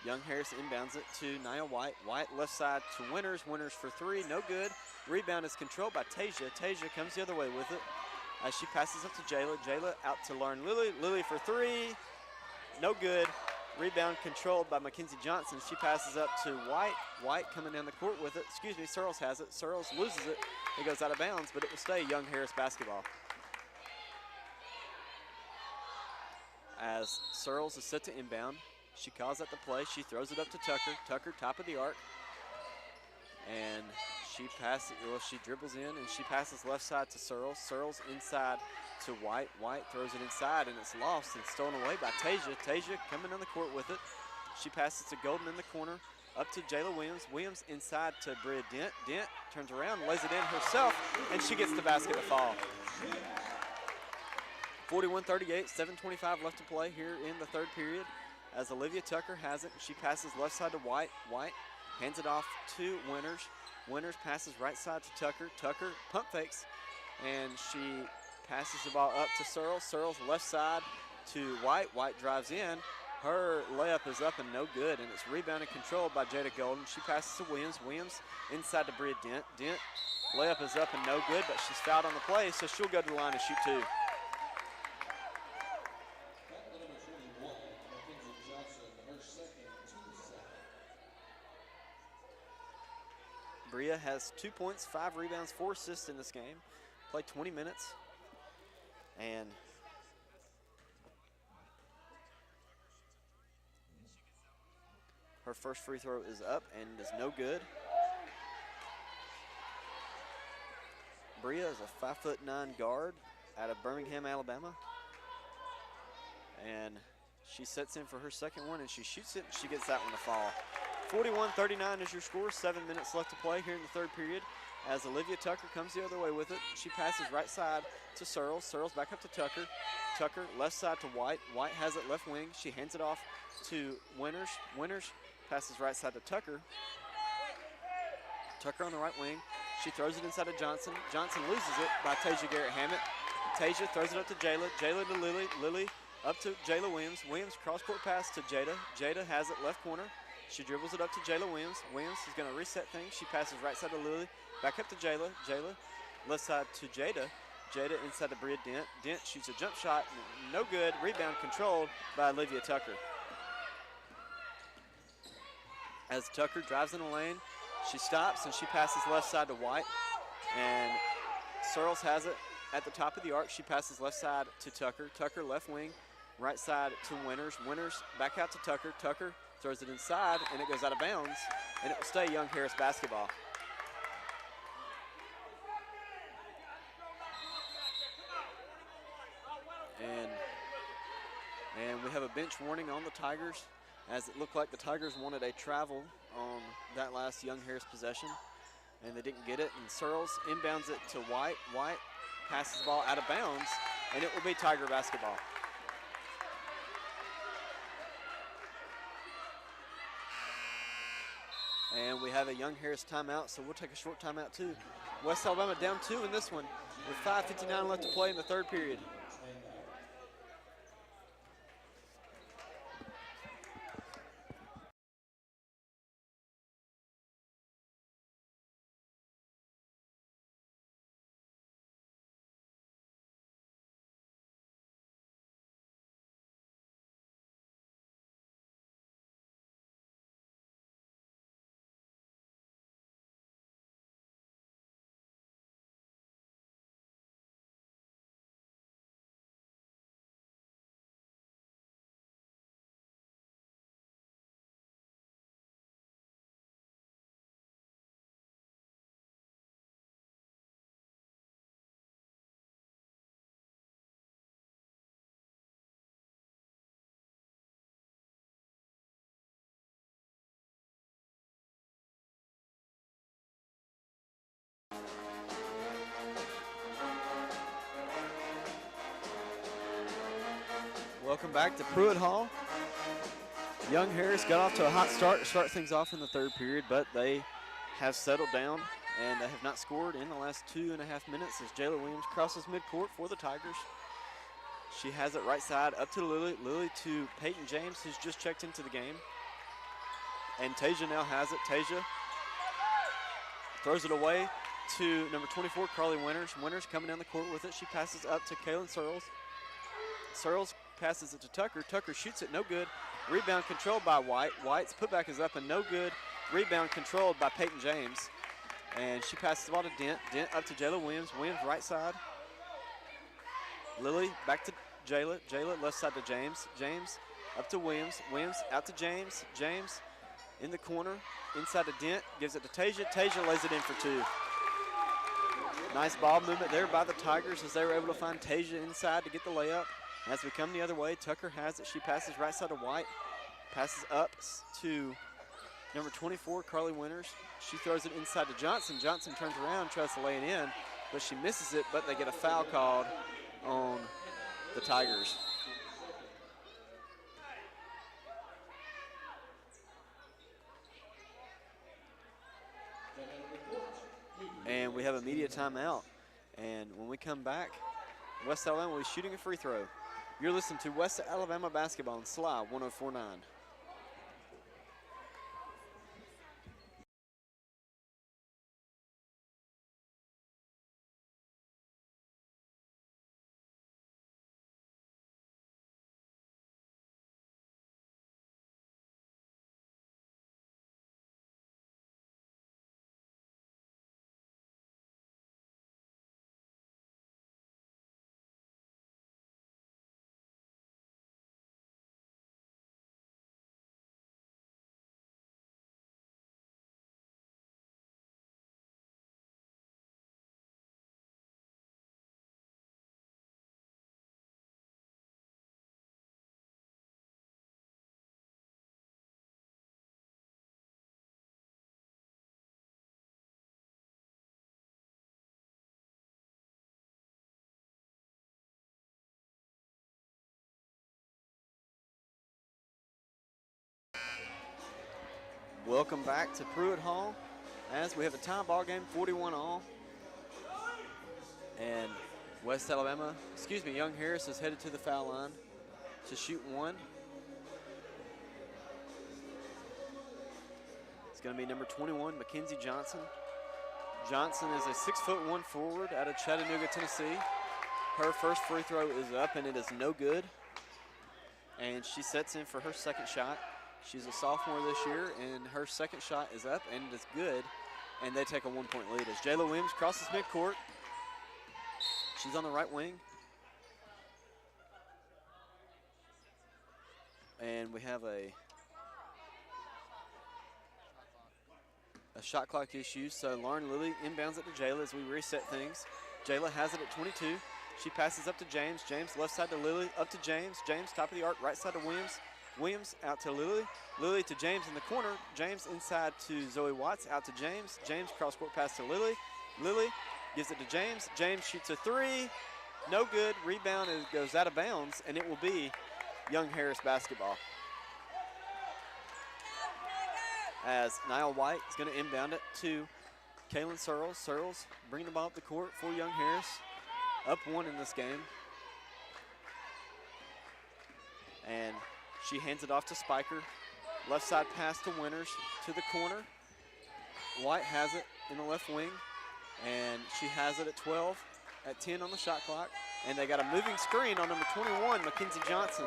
Young Harris inbounds it to Nia White. White left side to Winters. Winters for 3, no good. Rebound is controlled by Tasia. Tasia comes the other way with it. As she passes up to Jayla. Jayla out to Lauren Lilly. Lilly for 3, no good. Rebound controlled by Mackenzie Johnson. She passes up to White. White coming down the court with it. Excuse me, Searles has it. Searles loses it. It goes out of bounds, but it will stay Young Harris basketball. As Searles is set to inbound, she calls out the play. She throws it up to Tucker. Tucker, top of the arc. And she passes, well, she dribbles in and she passes left side to Searles. Searles inside to White. White throws it inside and it's lost and stolen away by Tasia. Tasia coming on the court with it. She passes to Golden in the corner. Up to Jayla Williams. Williams inside to Bria Dent. Dent turns around, lays it in herself, and she gets the basket to fall. 41-38, 7:25 left to play here in the third period. As Olivia Tucker has it, she passes left side to White. White hands it off to Winters. Winters passes right side to Tucker. Tucker pump fakes, and she passes the ball up to Searles. Searles left side to White. White drives in. Her layup is up and no good, and it's rebounded controlled by Jada Golden. She passes to Williams. Williams inside to Bria Dent. Dent, layup is up and no good, but she's fouled on the play, so she'll go to the line and shoot 2. Bria has 2 points, 5 rebounds, 4 assists in this game. Played 20 minutes, and her first free throw is up and is no good. Bria is a 5'9" guard out of Birmingham, Alabama. And she sets in for her second one and she shoots it and she gets that one to fall. 41-39 is your score, 7 minutes left to play here in the third period. As Olivia Tucker comes the other way with it, she passes right side to Searles. Searles back up to Tucker. Tucker left side to White. White has it left wing. She hands it off to Winters. Winters passes right side to Tucker. Tucker on the right wing. She throws it inside to Johnson. Johnson loses it by Tasia Garrett-Hammett. Tasia throws it up to Jayla. Jayla to Lily. Lily up to Jayla Williams. Williams cross-court pass to Jada. Jada has it left corner. She dribbles it up to Jayla Williams. Williams is going to reset things. She passes right side to Lily. Back up to Jayla. Jayla left side to Jada. Jada inside to Bria Dent. Dent shoots a jump shot. No good. Rebound controlled by Olivia Tucker. As Tucker drives in the lane, she stops and she passes left side to White. And Searles has it at the top of the arc. She passes left side to Tucker. Tucker left wing, right side to Winters. Winters back out to Tucker. Tucker throws it inside and it goes out of bounds. And it will stay Young Harris basketball. And we have a bench warning on the Tigers, as it looked like the Tigers wanted a travel on that last Young Harris possession, and they didn't get it. And Searles inbounds it to White. White passes the ball out of bounds, and it will be Tiger basketball. And we have a Young Harris timeout, so we'll take a short timeout too. West Alabama down 2 in this one with 5:59 left to play in the third period. Welcome back to Pruitt Hall. Young Harris got off to a hot start to start things off in the third period, but they have settled down and they have not scored in the last 2.5 minutes as Jayla Williams crosses midcourt for the Tigers. She has it right side up to Lily. Lily to Peyton James, who's just checked into the game. And Tasia now has it. Tasia throws it away to number 24, Carly Winters. Winters coming down the court with it. She passes up to Kaylin Searles. Searles passes it to Tucker. Tucker shoots it, no good. Rebound controlled by White. White's putback is up and no good. Rebound controlled by Peyton James. And she passes the ball to Dent. Dent up to Jayla Williams. Williams right side. Lily back to Jayla. Jayla left side to James. James up to Williams. Williams out to James. James in the corner. Inside to Dent. Gives it to Tasia. Tasia lays it in for two. Nice ball movement there by the Tigers as they were able to find Tasia inside to get the layup. As we come the other way, Tucker has it. She passes right side to White. Passes up to number 24, Carly Winters. She throws it inside to Johnson. Johnson turns around, tries to lay it in, but she misses it, but they get a foul called on the Tigers. And we have a media timeout. And when we come back, West Alabama will be shooting a free throw. You're listening to West Alabama basketball on SLY 104.9. Welcome back to Pruitt Hall as we have a tie ball game, 41 all. And Young Harris is headed to the foul line to shoot one. It's going to be number 21, Mackenzie Johnson. Johnson is a 6'1" forward out of Chattanooga, Tennessee. Her first free throw is up and it is no good. And she sets in for her second shot. She's a sophomore this year, and her second shot is up, and it's good. And they take a 1-point lead as Jayla Williams crosses midcourt. She's on the right wing. And we have a shot clock issue, so Lauren Lilly inbounds it to Jayla as we reset things. Jayla has it at 22. She passes up to James. James left side to Lily, up to James. James top of the arc, right side to Williams. Williams out to Lily. Lily to James in the corner. James inside to Zoe Watts, out to James. James cross-court pass to Lily. Lily gives it to James. James shoots a three. No good. Rebound goes out of bounds, and it will be Young Harris basketball. As Niall White is going to inbound it to Kaylin Searles. Searles bringing the ball up the court for Young Harris. Up one in this game. And she hands it off to Spiker. Left side pass to Winters to the corner. White has it in the left wing, and she has it at 12, at 10 on the shot clock. And they got a moving screen on number 21, Mackenzie Johnson.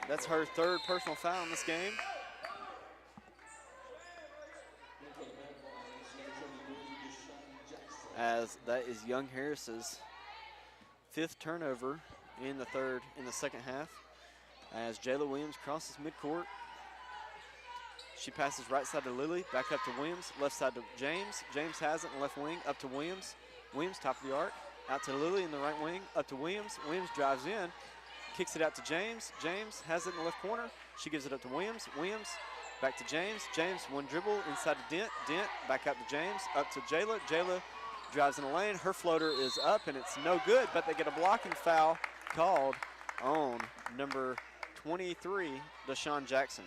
That's her third personal foul in this game. As that is Young Harris's fifth turnover in the second half. As Jayla Williams crosses midcourt. She passes right side to Lily, back up to Williams, left side to James. James has it in the left wing, up to Williams. Williams top of the arc, out to Lily in the right wing, up to Williams. Williams drives in, kicks it out to James. James has it in the left corner. She gives it up to Williams. Williams back to James. James one dribble inside to Dent. Dent back out to James, up to Jayla. Jayla drives in the lane. Her floater is up and it's no good, but they get a blocking foul called on number 23, Deshaun Jackson.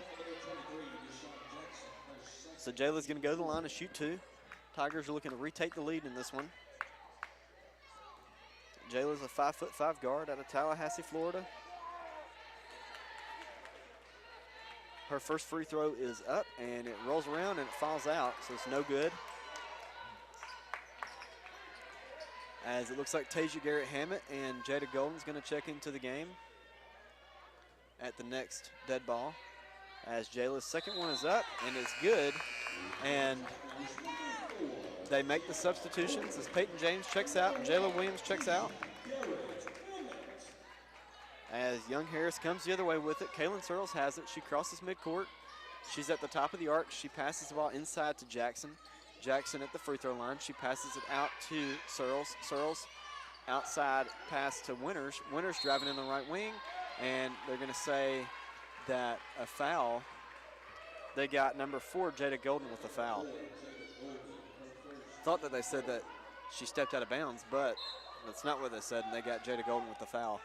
So Jayla's going to go to the line and shoot 2. Tigers are looking to retake the lead in this one. Jayla's a 5'5" guard out of Tallahassee, Florida. Her first free throw is up, and it rolls around and it falls out, so it's no good. As it looks like Tasia Garrett-Hammett and Jada Golden's going to check into the game at the next dead ball. As Jayla's second one is up, and it's good. And they make the substitutions as Peyton James checks out and Jayla Williams checks out. As Young Harris comes the other way with it, Kaylin Searles has it. She crosses midcourt. She's at the top of the arc. She passes the ball inside to Jackson. Jackson at the free throw line. She passes it out to Searles. Searles outside pass to Winters. Winters driving in the right wing, and they're going to say that a foul. They got number 4, Jada Golden, with a foul. Thought that they said that she stepped out of bounds, but that's not what they said, and they got Jada Golden with the foul.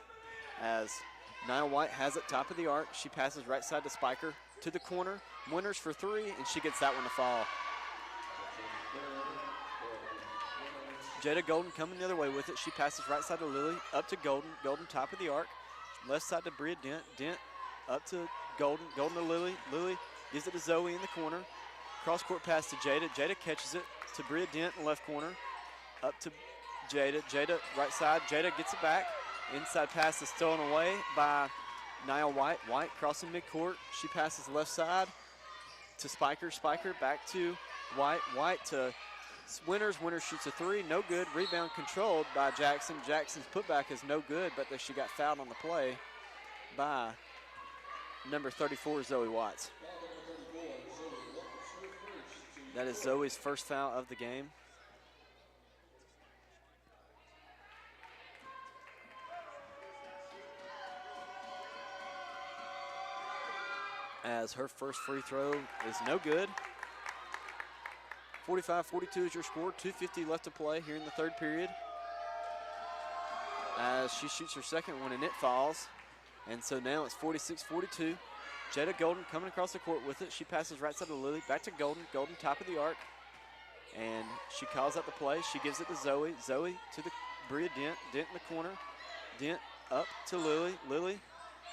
As Nia White has it top of the arc. She passes right side to Spiker to the corner. Winters for 3, and she gets that one to fall. Jada Golden coming the other way with it. She passes right side to Lily, up to Golden. Golden top of the arc. Left side to Bria Dent. Dent up to Golden. Golden to Lily. Lily gives it to Zoe in the corner. Cross court pass to Jada. Jada catches it to Bria Dent in the left corner. Up to Jada. Jada right side. Jada gets it back. Inside pass is stolen away by Nia White. White crossing midcourt. She passes left side to Spiker. Spiker back to White. White to Winters. Winters shoots a 3. No good. Rebound controlled by Jackson. Jackson's putback is no good, but she got fouled on the play by number 34, Zoe Watts. That is Zoe's first foul of the game. As her first free throw is no good. 45-42 is your score. 2:50 left to play here in the third period. As she shoots her second one and it falls. And so now it's 46-42. Jada Golden coming across the court with it. She passes right side to Lily. Back to Golden. Golden top of the arc. And she calls out the play. She gives it to Zoe. Zoe to the Bria Dent. Dent in the corner. Dent up to Lily. Lily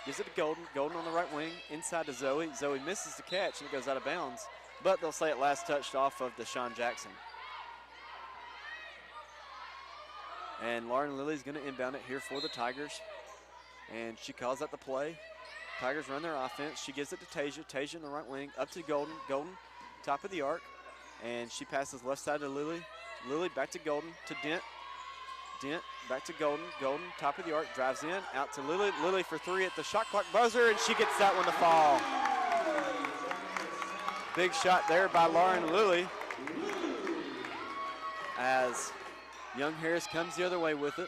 gives it to Golden. Golden on the right wing. Inside to Zoe. Zoe misses the catch and it goes out of bounds. But they'll say it last touched off of Deshaun Jackson. And Lauren Lilly's going to inbound it here for the Tigers. And she calls out the play. Tigers run their offense. She gives it to Tasia. Tasia in the right wing. Up to Golden. Golden, top of the arc. And she passes left side to Lily. Lily back to Golden. To Dent. Dent back to Golden. Golden, top of the arc. Drives in. Out to Lily. Lily for 3 at the shot clock buzzer. And she gets that one to fall. Big shot there by Lauren Lilly. As Young Harris comes the other way with it.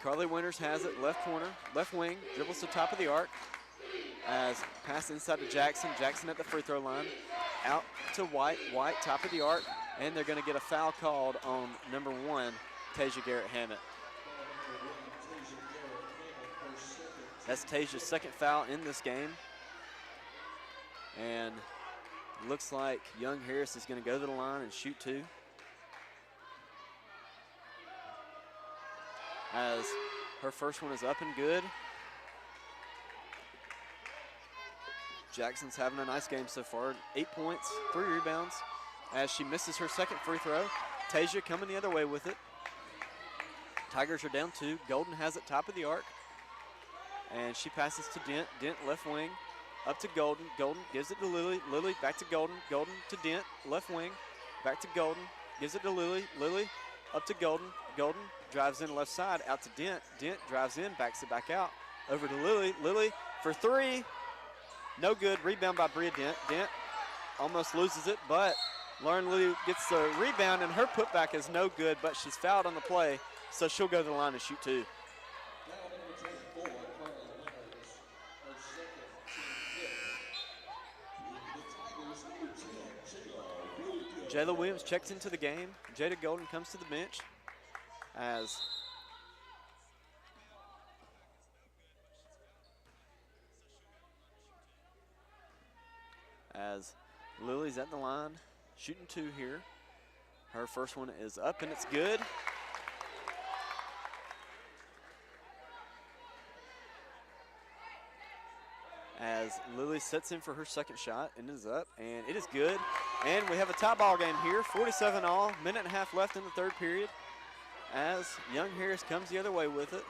Carly Winters has it, left corner, left wing, dribbles to top of the arc. As pass inside to Jackson. Jackson at the free throw line. Out to White. White, top of the arc. And they're going to get a foul called on number 1, Tasia Garrett-Hammett. That's Tasia's second foul in this game. And looks like Young Harris is going to go to the line and shoot 2. As her first one is up and good. Jackson's having a nice game so far. 8 points, 3 rebounds. As she misses her second free throw. Tasia coming the other way with it. Tigers are down 2. Golden has it top of the arc. And she passes to Dent. Dent left wing. Up to Golden. Golden gives it to Lily. Lily back to Golden. Golden to Dent. Left wing. Back to Golden. Gives it to Lily. Lily up to Golden. Golden drives in left side. Out to Dent. Dent drives in. Backs it back out. Over to Lily. Lily for 3. No good. Rebound by Bria Dent. Dent almost loses it, but Lauren Lilly gets the rebound, and her putback is no good, but she's fouled on the play, so she'll go to the line and shoot 2. Jayla Williams checks into the game. Jada Golden comes to the bench as as Lily's at the line, shooting 2 here. Her first one is up and it's good. As Lily sets in for her second shot and it is up and it is good. And we have a tie ball game here, 47 all, minute and a half left in the third period. As Young Harris comes the other way with it.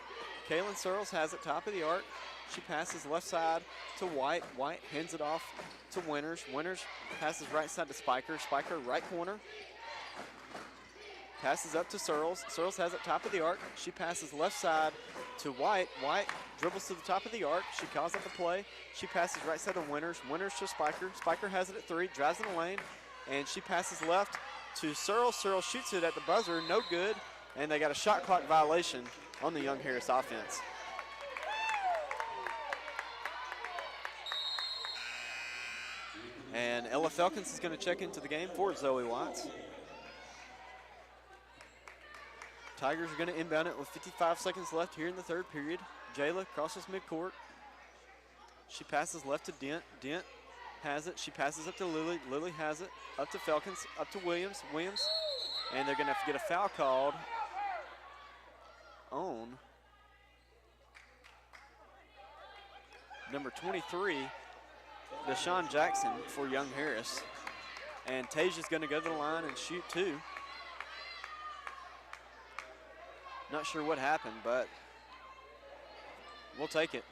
Kaylin Searles has it top of the arc. She passes left side to White. White hands it off to Winters. Winters passes right side to Spiker. Spiker right corner. Passes up to Searles. Searles has it top of the arc. She passes left side to White. White dribbles to the top of the arc. She calls up the play. She passes right side to Winters. Winters to Spiker. Spiker has it at 3, drives in the lane, and she passes left to Searles. Searles shoots it at the buzzer, no good, and they got a shot clock violation on the Young Harris offense. And Ella Felkins is going to check into the game for Zoe Watts. Tigers are going to inbound it with 55 seconds left here in the third period. Jayla crosses midcourt. She passes left to Dent. Dent has it. She passes up to Lily. Lily has it. Up to Felkins. Up to Williams. Williams. And they're going to have to get a foul called on number 23, Deshaun Jackson for Young Harris. And Tasia's going to go to the line and shoot 2. Not sure what happened, but we'll take it.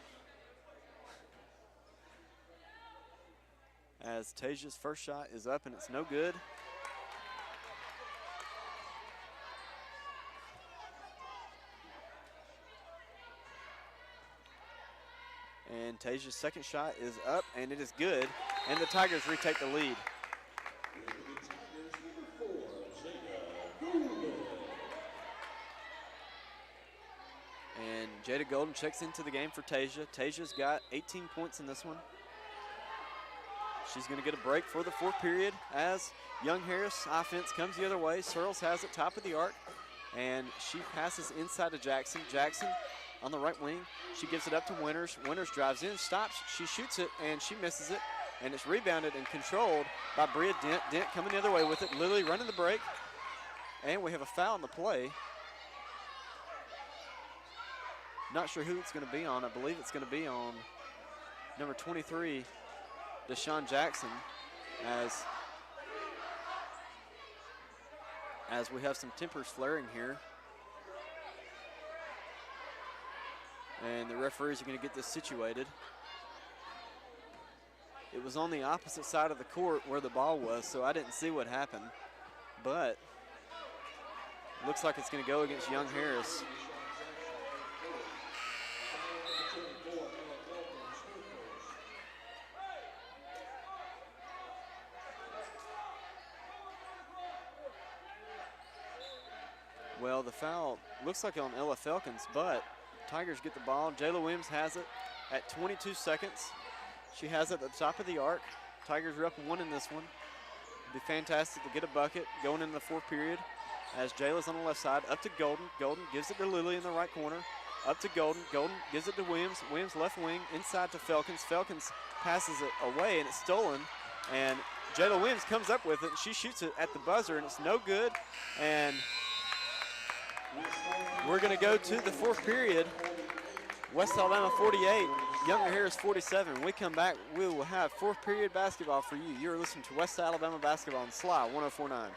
As Tasia's first shot is up and it's no good. And Tasia's second shot is up and it is good. And the Tigers retake the lead. And Jada Golden checks into the game for Tasia. Tasia's got 18 points in this one. She's going to get a break for the fourth period as Young Harris offense comes the other way. Searles has it top of the arc, and she passes inside to Jackson. Jackson on the right wing. She gives it up to Winters. Winters drives in, stops. She shoots it, and she misses it. And it's rebounded and controlled by Bria Dent. Dent coming the other way with it. Lily running the break. And we have a foul on the play. Not sure who it's going to be on. I believe it's going to be on number 23, Deshaun Jackson, as we have some tempers flaring here. And the referees are going to get this situated. It was on the opposite side of the court where the ball was, so I didn't see what happened. But it looks like it's going to go against Young Harris. Well, the foul looks like on Ella Felkins, but Tigers get the ball. Jayla Williams has it at 22 seconds. She has it at the top of the arc. Tigers are up 1 in this one. It'd be fantastic to get a bucket going into the fourth period as Jayla's on the left side. Up to Golden. Golden gives it to Lily in the right corner. Up to Golden. Golden gives it to Williams. Williams left wing inside to Felkins. Felkins passes it away and it's stolen. And Jayla Williams comes up with it and she shoots it at the buzzer and it's no good. And we're going to go to the fourth period. West Alabama 48, Younger Harris 47. When we come back, we will have fourth period basketball for you. You're listening to West Alabama basketball on SLY 104.9.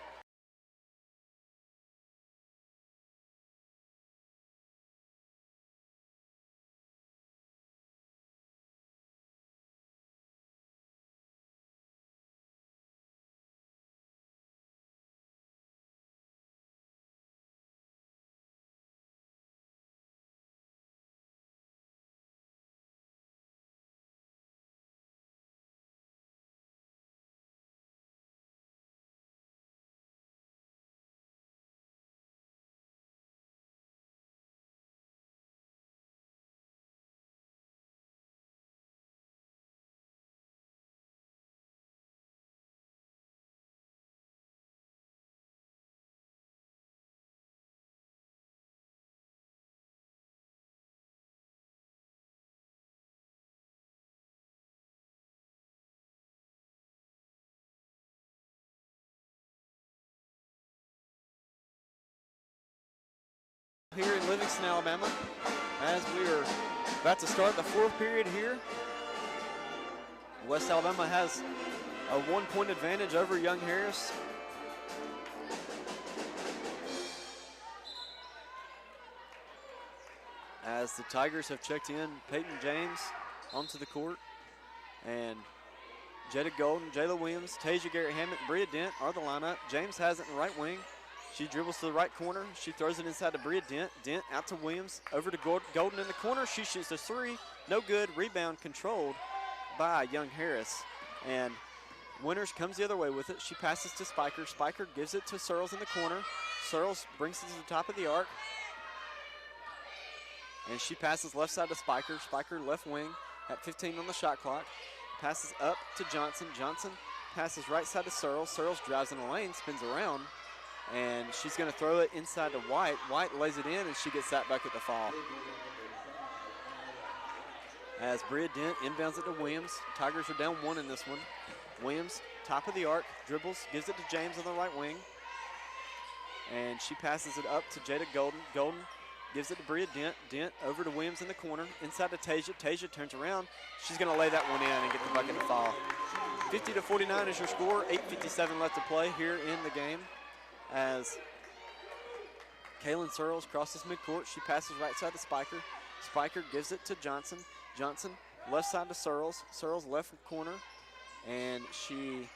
here in Livingston, Alabama, as we are about to start the fourth period here. West Alabama has a 1-point advantage over Young Harris. As the Tigers have checked in Peyton James onto the court, and Jada Golden, Jayla Williams, Tasia Garrett-Hammond, Bria Dent are the lineup. James has it in the right wing. She dribbles to the right corner. She throws it inside to Bria Dent. Dent out to Williams, over to Golden in the corner. She shoots a three, no good. Rebound controlled by Young Harris. And Winters comes the other way with it. She passes to Spiker. Spiker gives it to Searles in the corner. Searles brings it to the top of the arc. And she passes left side to Spiker. Spiker left wing at 15 on the shot clock. Passes up to Johnson. Johnson passes right side to Searles. Searles drives in the lane, spins around, and she's going to throw it inside to White. White lays it in, and she gets that bucket to fall. As Bria Dent inbounds it to Williams. Tigers are down one in this one. Williams, top of the arc, dribbles, gives it to James on the right wing. And she passes it up to Jada Golden. Golden gives it to Bria Dent. Dent over to Williams in the corner. Inside to Tasia. Tasia turns around. She's going to lay that one in and get the bucket to fall. 50-49 is your score. 8:57 left to play here in the game. As Kaylin Searles crosses midcourt. She passes right side to Spiker. Spiker gives it to Johnson. Johnson left side to Searles. Searles left corner. And she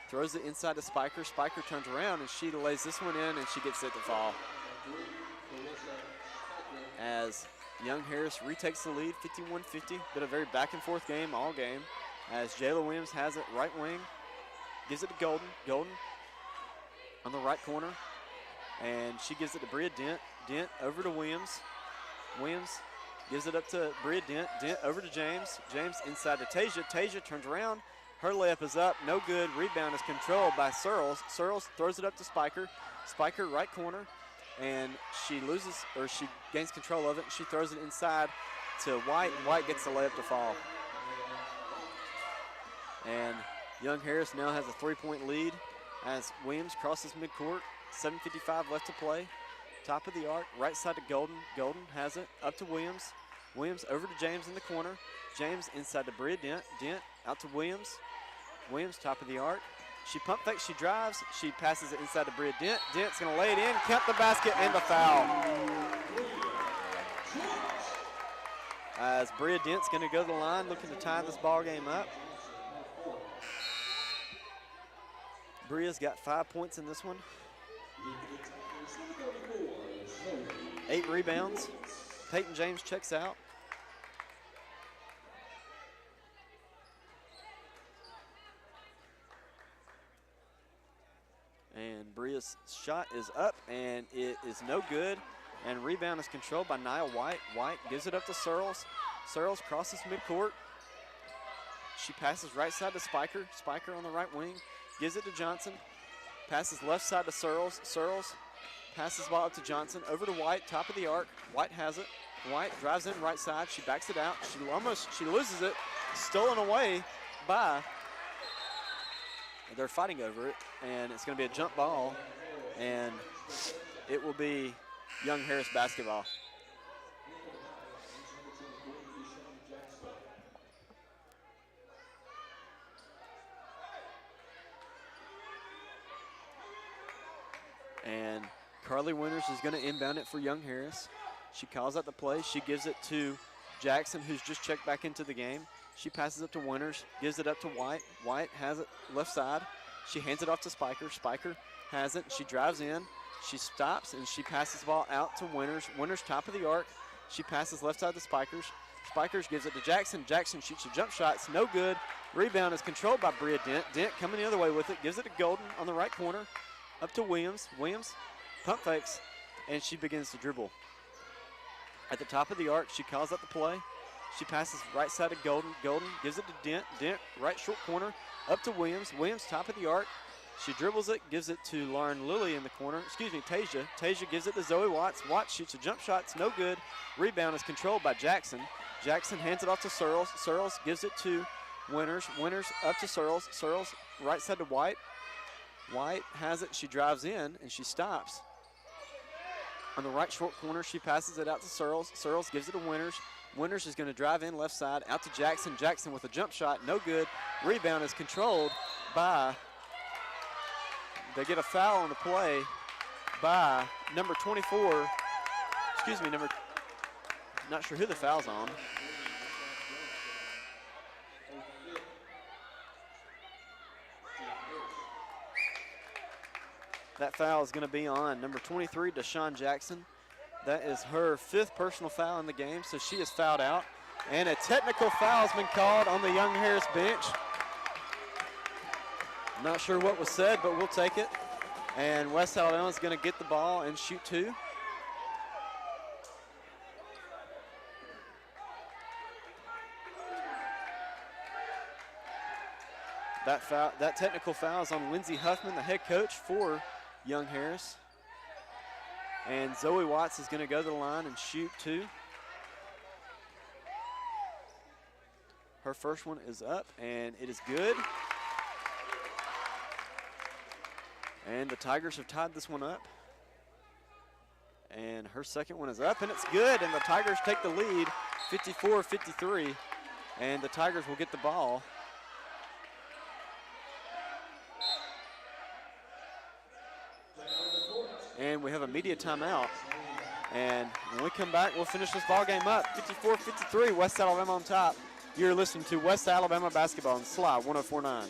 throws it inside to Spiker. Spiker turns around and she lays this one in and she gets it to fall. As Young Harris retakes the lead, 51-50. Been a very back and forth game all game. As Jayla Williams has it right wing. Gives it to Golden. Golden on the right corner. And she gives it to Bria Dent. Dent over to Williams. Williams gives it up to Bria Dent. Dent over to James. James inside to Tasia. Tasia turns around. Her layup is up. No good. Rebound is controlled by Searles. Searles throws it up to Spiker. Spiker right corner. And she loses, or she gains control of it. She throws it inside to White. White gets the layup to fall. And Young Harris now has a 3-point lead as Williams crosses midcourt. 7:55 left to play. Top of the arc, right side to Golden. Golden has it up to Williams. Williams over to James in the corner. James inside to Bria Dent. Dent out to Williams. Williams top of the arc. She pump fakes, she drives, she passes it inside to Bria Dent. Dent's gonna lay it in, count the basket and the foul. As Bria Dent's gonna go to the line looking to tie this ball game up. Bria's got 5 points in this one. 8 rebounds. Peyton James checks out. And Bria's shot is up, and it is no good. And rebound is controlled by Nia White. White gives it up to Searles. Searles crosses midcourt. She passes right side to Spiker. Spiker on the right wing. Gives it to Johnson. Passes left side to Searles. Searles passes the ball up to Johnson. Over to White, top of the arc. White has it. White drives in right side. She backs it out. She loses it. Stolen away by... They're fighting over it, and it's going to be a jump ball, and it will be Young Harris basketball. And Carly Winters is going to inbound it for Young Harris. She calls out the play. She gives it to Jackson, who's just checked back into the game. She passes it to Winters, gives it up to White. White has it left side. She hands it off to Spiker. Spiker has it. She drives in. She stops, and she passes the ball out to Winters. Winters top of the arc. She passes left side to Spikers. Spikers gives it to Jackson. Jackson shoots a jump shot. It's no good. Rebound is controlled by Bria Dent. Dent coming the other way with it. Gives it to Golden on the right corner. Up to Williams. Williams pump fakes, and she begins to dribble. At the top of the arc, she calls out the play. She passes right side to Golden. Golden gives it to Dent. Dent, right short corner, up to Williams. Williams, top of the arc. She dribbles it, gives it to Lauren Lilly in the corner. Excuse me, Tasia. Tasia gives it to Zoe Watts. Watts shoots a jump shot. It's no good. Rebound is controlled by Jackson. Jackson hands it off to Searles. Searles gives it to Winters. Winters up to Searles. Searles right side to White. White has it. She drives in, and she stops. On the right short corner, she passes it out to Searles. Searles gives it to Winters. Winters is going to drive in left side, out to Jackson. Jackson with a jump shot, no good. Rebound is controlled by, they get a foul on the play by number 24, not sure who the foul's on. That foul is going to be on number 23, Deshawn Jackson. That is her 5th personal foul in the game, so she is fouled out. And a technical foul has been called on the Young Harris bench. Not sure what was said, but we'll take it. And West Alabama is going to get the ball and shoot 2. That technical foul is on Lindsey Huffman, the head coach for Young Harris. And Zoe Watts is going to go to the line and shoot 2. Her first one is up, and it is good. And the Tigers have tied this one up. And her second one is up, and it's good. And the Tigers take the lead, 54-53. And the Tigers will get the ball. And we have a media timeout. And when we come back, we'll finish this ball game up. 54-53, West Alabama on top. You're listening to West Alabama basketball on SLY 104.9.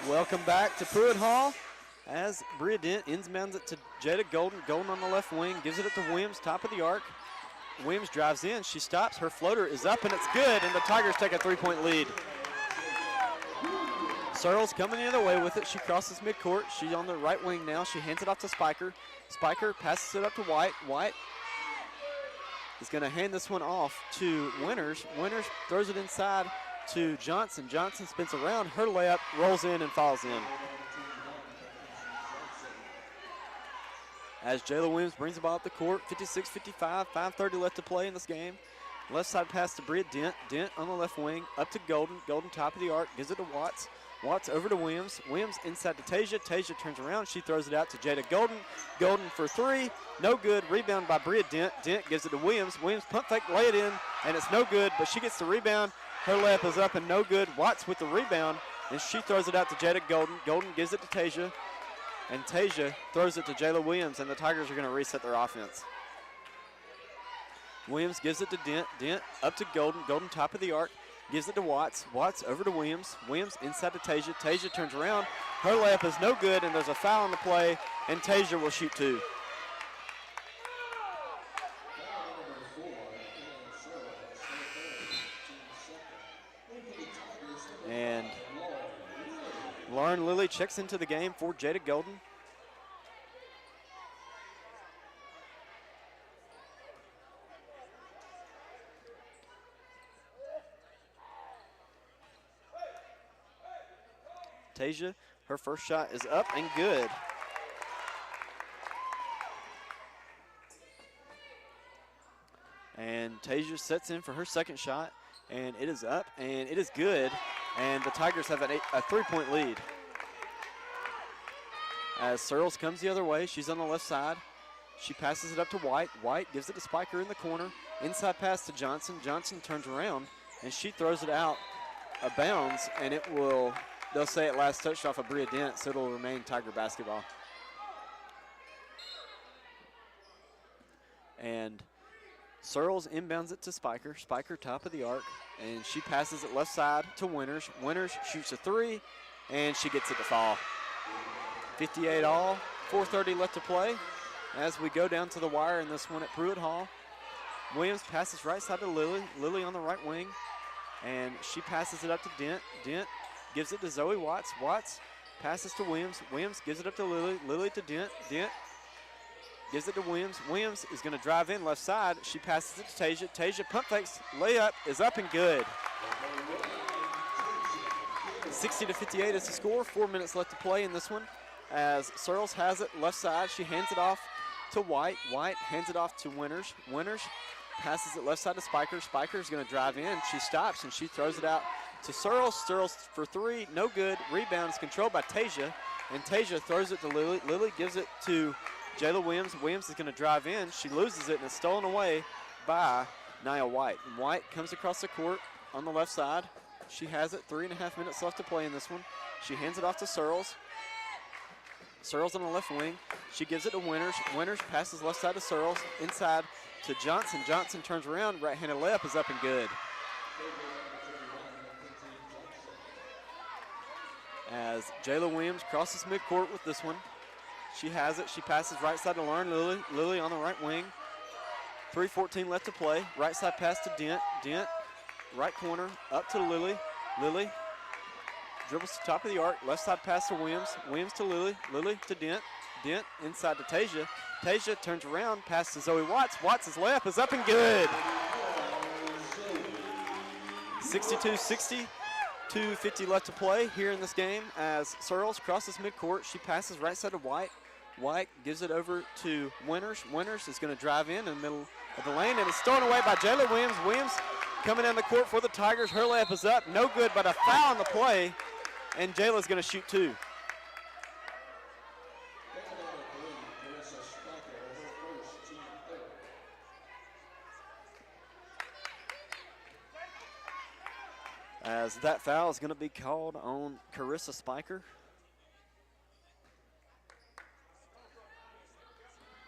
Welcome back to Pruitt Hall as Bria Dent inbounds it to Jada Golden. Golden on the left wing, gives it up to Williams, top of the arc. Williams drives in, she stops, her floater is up and it's good, and the Tigers take a 3-point lead. Searles coming the other way with it. She crosses midcourt. She's on the right wing now. She hands it off to Spiker. Spiker passes it up to White. White is going to hand this one off to Winters. Winters throws it inside to Johnson. Johnson spins around. Her layup rolls in and falls in. As Jayla Williams brings the ball up the court, 56-55, 5:30 left to play in this game. Left side pass to Bria Dent. Dent on the left wing, up to Golden. Golden top of the arc, gives it to Watts. Watts over to Williams. Williams inside to Tasia. Tasia turns around. She throws it out to Jada Golden. Golden for three. No good. Rebound by Bria Dent. Dent gives it to Williams. Williams pump fake, lay it in, and it's no good, but she gets the rebound. Her layup is up and no good. Watts with the rebound, and she throws it out to Jada Golden. Golden gives it to Tasia, and Tasia throws it to Jayla Williams, and the Tigers are going to reset their offense. Williams gives it to Dent. Dent up to Golden. Golden top of the arc. Gives it to Watts. Watts over to Williams. Williams inside to Tasia. Tasia turns around. Her layup is no good, and there's a foul on the play, and Tasia will shoot two. And Lauren Lilly checks into the game for Jada Golden. Tasia, her first shot is up and good. And Tasia sets in for her second shot, and it is up, and it is good. And the Tigers have a 3-point lead. As Searles comes the other way, she's on the left side. She passes it up to White. White gives it to Spiker in the corner. Inside pass to Johnson. Johnson turns around, and she throws it out of bounds, and it will they'll say it last touched off of Bria Dent, so it'll remain Tiger basketball. And Searles inbounds it to Spiker. Spiker top of the arc, and she passes it left side to Winters. Winters shoots a three, and she gets it to fall. 58 all, 4:30 left to play as we go down to the wire in this one at Pruitt Hall. Williams passes right side to Lily. Lily on the right wing, and she passes it up to Dent. Dent gives it to Zoe Watts. Watts passes to Williams. Williams gives it up to Lily. Lily to Dent. Dent gives it to Williams. Williams is going to drive in left side. She passes it to Tasia. Tasia pump fakes. Layup is up and good. 60-58 is the score. 4 minutes left to play in this one. As Searles has it left side, she hands it off to White. White hands it off to Winters. Winters passes it left side to Spiker. Spiker is going to drive in. She stops and she throws it out to Searles. Searles for three, no good. Rebound is controlled by Tasia, and Tasia throws it to Lily. Lily gives it to Jayla Williams. Williams is going to drive in. She loses it, and it's stolen away by Nia White. And White comes across the court on the left side. She has it, 3.5 minutes left to play in this one. She hands it off to Searles. Searles on the left wing. She gives it to Winters. Winters passes left side to Searles. Inside to Johnson. Johnson turns around. Right-handed layup is up and good. As Jayla Williams crosses midcourt with this one. She has it. She passes right side to Lauren Lilly. Lilly on the right wing. 3:14 left to play. Right side pass to Dent. Dent, right corner, up to Lily. Lily dribbles to top of the arc. Left side pass to Williams. Williams to Lily. Lily to Dent. Dent inside to Tasia. Tasia turns around, pass to Zoe Watts. Watts' layup is up and good. 62-60. 2:50 left to play here in this game as Searles crosses midcourt. She passes right side to White. White gives it over to Winters. Winters is going to drive in the middle of the lane, and it's stolen away by Jayla Williams. Williams coming down the court for the Tigers. Her layup is up. No good, but a foul on the play, and Jayla's going to shoot two. As that foul is going to be called on Carissa Spiker.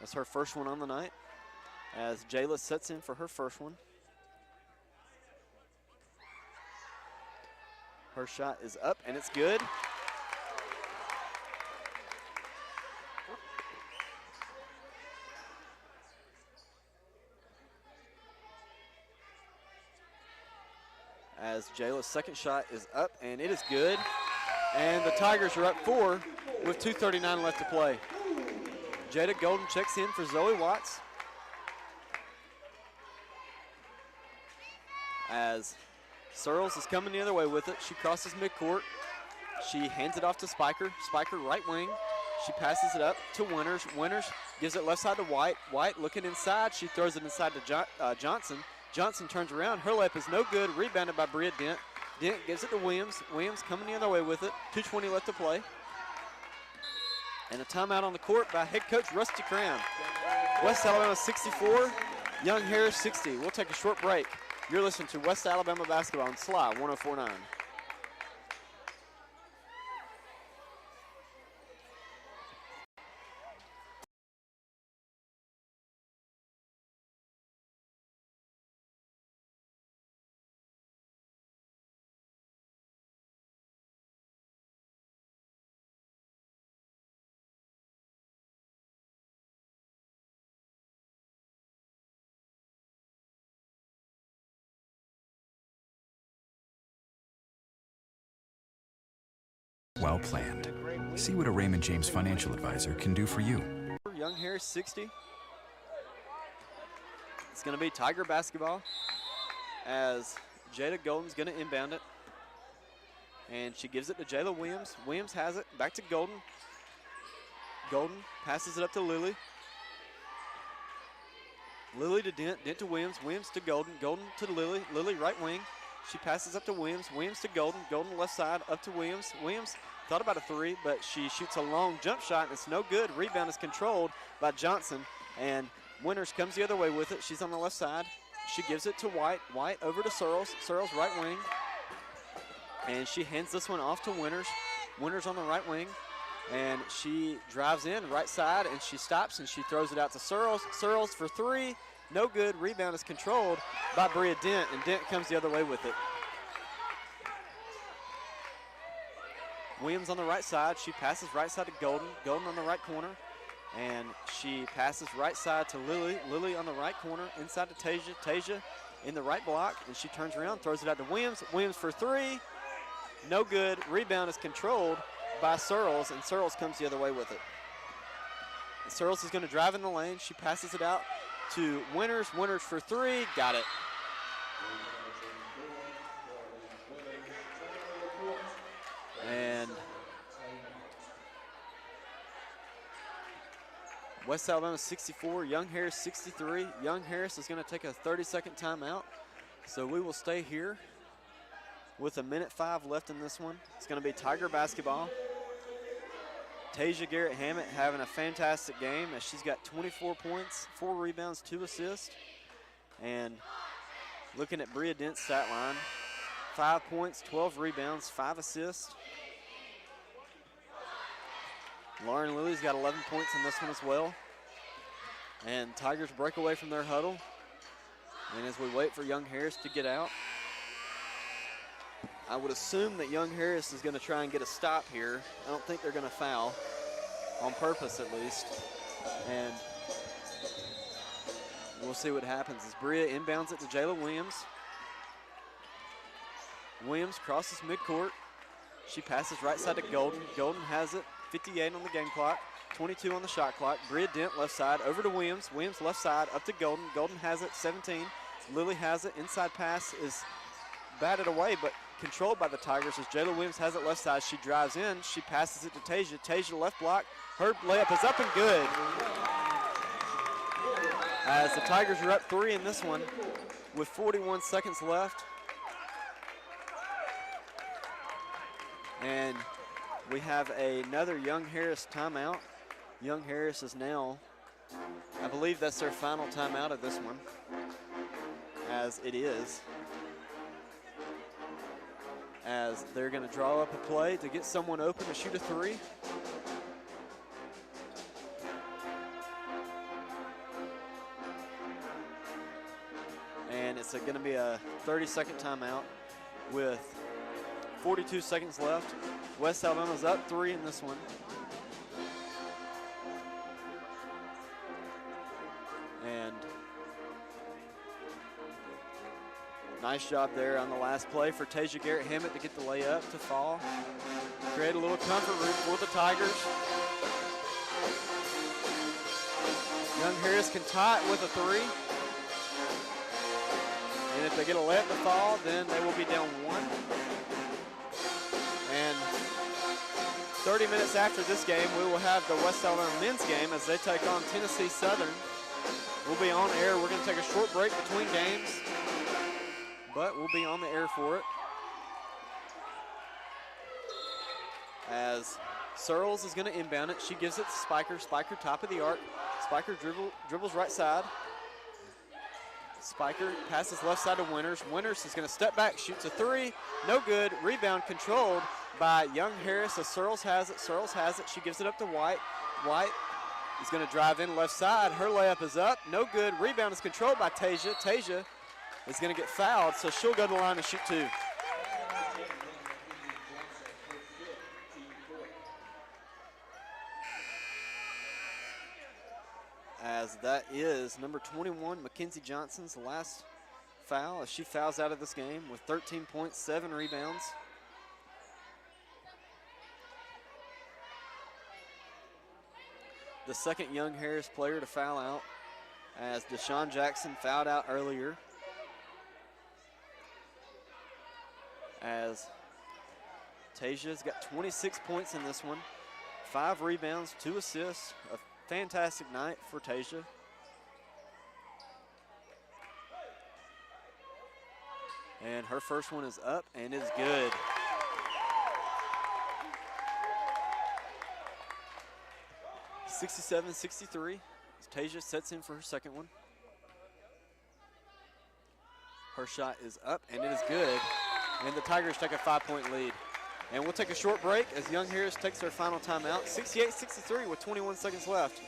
That's her first one on the night, as Jayla sets in for her first one. Her shot is up, and it's good. As Jayla's second shot is up, and it is good. And the Tigers are up 4 with 2:39 left to play. Jada Golden checks in for Zoe Watts. As Searles is coming the other way with it. She crosses midcourt. She hands it off to Spiker. Spiker right wing. She passes it up to Winters. Winters gives it left side to White. White looking inside. She throws it inside to Johnson. Johnson turns around. Her layup is no good. Rebounded by Bria Dent. Dent gives it to Williams. Williams coming the other way with it. 2:20 left to play. And a timeout on the court by head coach Rusty Cram. West Alabama 64, Young Harris 60. We'll take a short break. You're listening to West Alabama basketball on SLY 104.9. Well planned. See what a Raymond James financial advisor can do for you. Young Harris 60. It's going to be Tiger basketball as Jada Golden's going to inbound it. And she gives it to Jayla Williams. Williams has it back to Golden. Golden passes it up to Lily. Lily to Dent. Dent to Williams. Williams to Golden. Golden to Lily. Lily right wing. She passes up to Williams. Williams to Golden. Golden left side up to Williams. Williams thought about a three, but she shoots a long jump shot, and it's no good. Rebound is controlled by Johnson, and Winters comes the other way with it. She's on the left side. She gives it to White. White over to Searles. Searles right wing. And she hands this one off to Winters. Winters on the right wing. And she drives in right side, and she stops, and she throws it out to Searles. Searles for three. No good. Rebound is controlled by Bria Dent, and Dent comes the other way with it. Williams on the right side. She passes right side to Golden. Golden on the right corner. And she passes right side to Lily. Lily on the right corner. Inside to Tasia. Tasia in the right block. And she turns around, throws it out to Williams. Williams for three. No good. Rebound is controlled by Searles, and Searles comes the other way with it. And Searles is going to drive in the lane. She passes it out to Winters. Winters for three. Got it. And West Alabama 64, Young Harris 63. Young Harris is going to take a 30-second timeout. So we will stay here with 1:05 left in this one. It's going to be Tiger basketball. Tasia Garrett-Hammett having a fantastic game as she's got 24 points, 4 rebounds, 2 assists. And looking at Bria Dent's stat line, 5 points, 12 rebounds, 5 assists. Lauren Lily's got 11 points in this one as well. And Tigers break away from their huddle. And as we wait for Young Harris to get out, I would assume that Young Harris is going to try and get a stop here. I don't think they're going to foul, on purpose at least. And we'll see what happens as Bria inbounds it to Jayla Williams. Williams crosses midcourt. She passes right side to Golden. Golden has it, 58 on the game clock, 22 on the shot clock. Bria Dent left side, over to Williams. Williams left side, up to Golden. Golden has it, 17. Lily has it, inside pass is batted away, but controlled by the Tigers as Jayla Williams has it left side. She drives in, she passes it to Tasia. Tasia left block, her layup is up and good. As the Tigers are up 3 in this one with 41 seconds left. And we have another Young Harris timeout. Young Harris is now, I believe that's their final timeout of this one, as it is. As they're going to draw up a play to get someone open to shoot a three. And it's going to be a 30-second timeout with 42 seconds left. West Alabama's up 3 in this one. And nice job there on the last play for Tasia Garrett-Hammett to get the layup to fall. Create a little comfort room for the Tigers. Young Harris can tie it with a three. And if they get a layup to fall, then they will be down 1. And 30 minutes after this game, we will have the West Alabama men's game as they take on Tennessee Southern. We'll be on air. We're going to take a short break between games, but we'll be on the air for it. As Searles is going to inbound it. She gives it to Spiker. Spiker top of the arc. Spiker dribbles right side. Spiker passes left side to Winters. Winters is going to step back, shoots a three. No good. Rebound controlled by Young Harris as Searles has it. Searles has it. She gives it up to White. White is going to drive in left side. Her layup is up. No good. Rebound is controlled by Tasia. Tasia is going to get fouled, so she'll go to the line and shoot 2. As that is number 21, Mackenzie Johnson's last foul as she fouls out of this game with 13 points, 7 rebounds. The second Young Harris player to foul out as Deshaun Jackson fouled out earlier. As Tasia's got 26 points in this one, 5 rebounds, 2 assists. A fantastic night for Tasia. And her first one is up and is good. (67-63). Tasia sets in for her second one. Her shot is up and it is good. And the Tigers take a 5-point lead. And we'll take a short break as Young Harris takes their final timeout. 68-63 with 21 seconds left.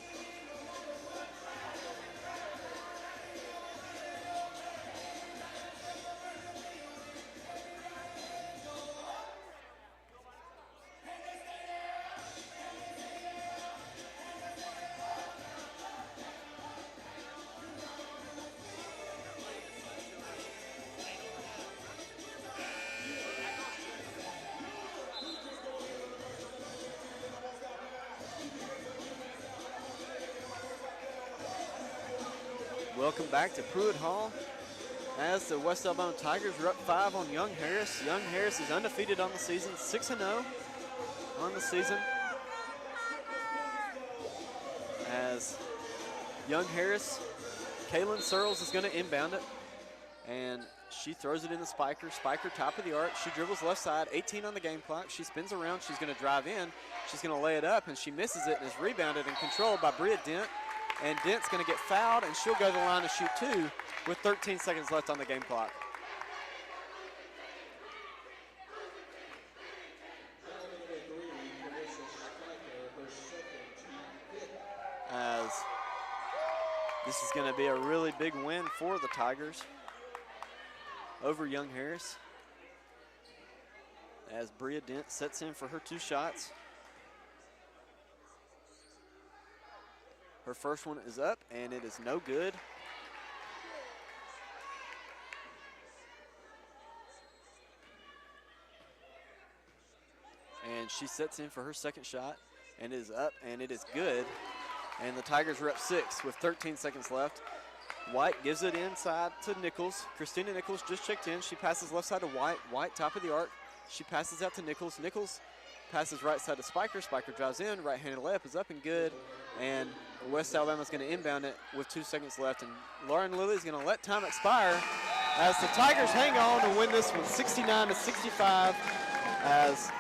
Welcome back to Pruitt Hall as the West Alabama Tigers are up 5 on Young Harris. Young Harris is undefeated on the season, 6-0 on the season. As Young Harris, Kaylin Searles is going to inbound it, and she throws it in the Spiker. Spiker, top of the arc. She dribbles left side, 18 on the game clock. She spins around. She's going to drive in. She's going to lay it up, and she misses it and is rebounded and controlled by Bria Dent. And Dent's going to get fouled, and she'll go to the line to shoot 2 with 13 seconds left on the game clock. As this is going to be a really big win for the Tigers over Young Harris. As Bria Dent sets in for her 2 shots. Her first one is up, and it is no good. And she sets in for her second shot, and it is up, and it is good. And the Tigers are up 6 with 13 seconds left. White gives it inside to Nichols. Christina Nichols just checked in. She passes left side to White. White, top of the arc. She passes out to Nichols. Nichols passes right side to Spiker. Spiker drives in. Right-handed layup is up and good. And West Alabama's going to inbound it with 2 seconds left. And Lauren Lilly is going to let time expire as the Tigers hang on to win this one 69-65 as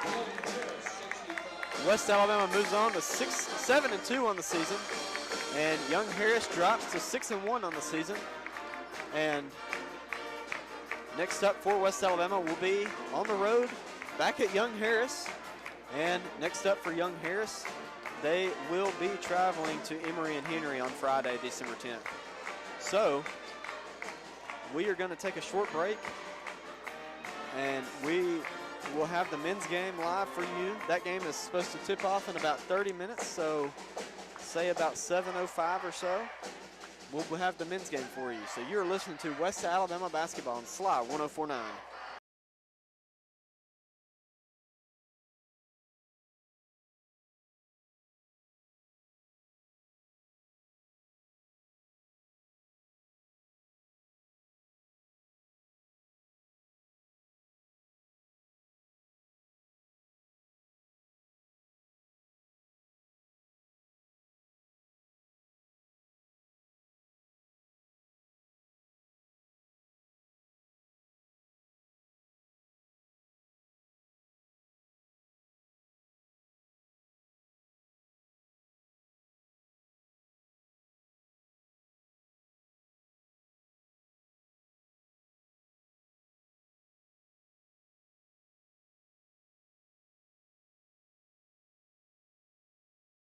West Alabama moves on to 7-2 on the season. And Young Harris drops to 6-1 on the season. And next up for West Alabama will be on the road back at Young Harris. And next up for Young Harris, they will be traveling to Emory and Henry on Friday, December 10th. So we are going to take a short break, and we will have the men's game live for you. That game is supposed to tip off in about 30 minutes, so say about 7:05 or so, we'll have the men's game for you. So you're listening to West Alabama basketball on SLY 104.9.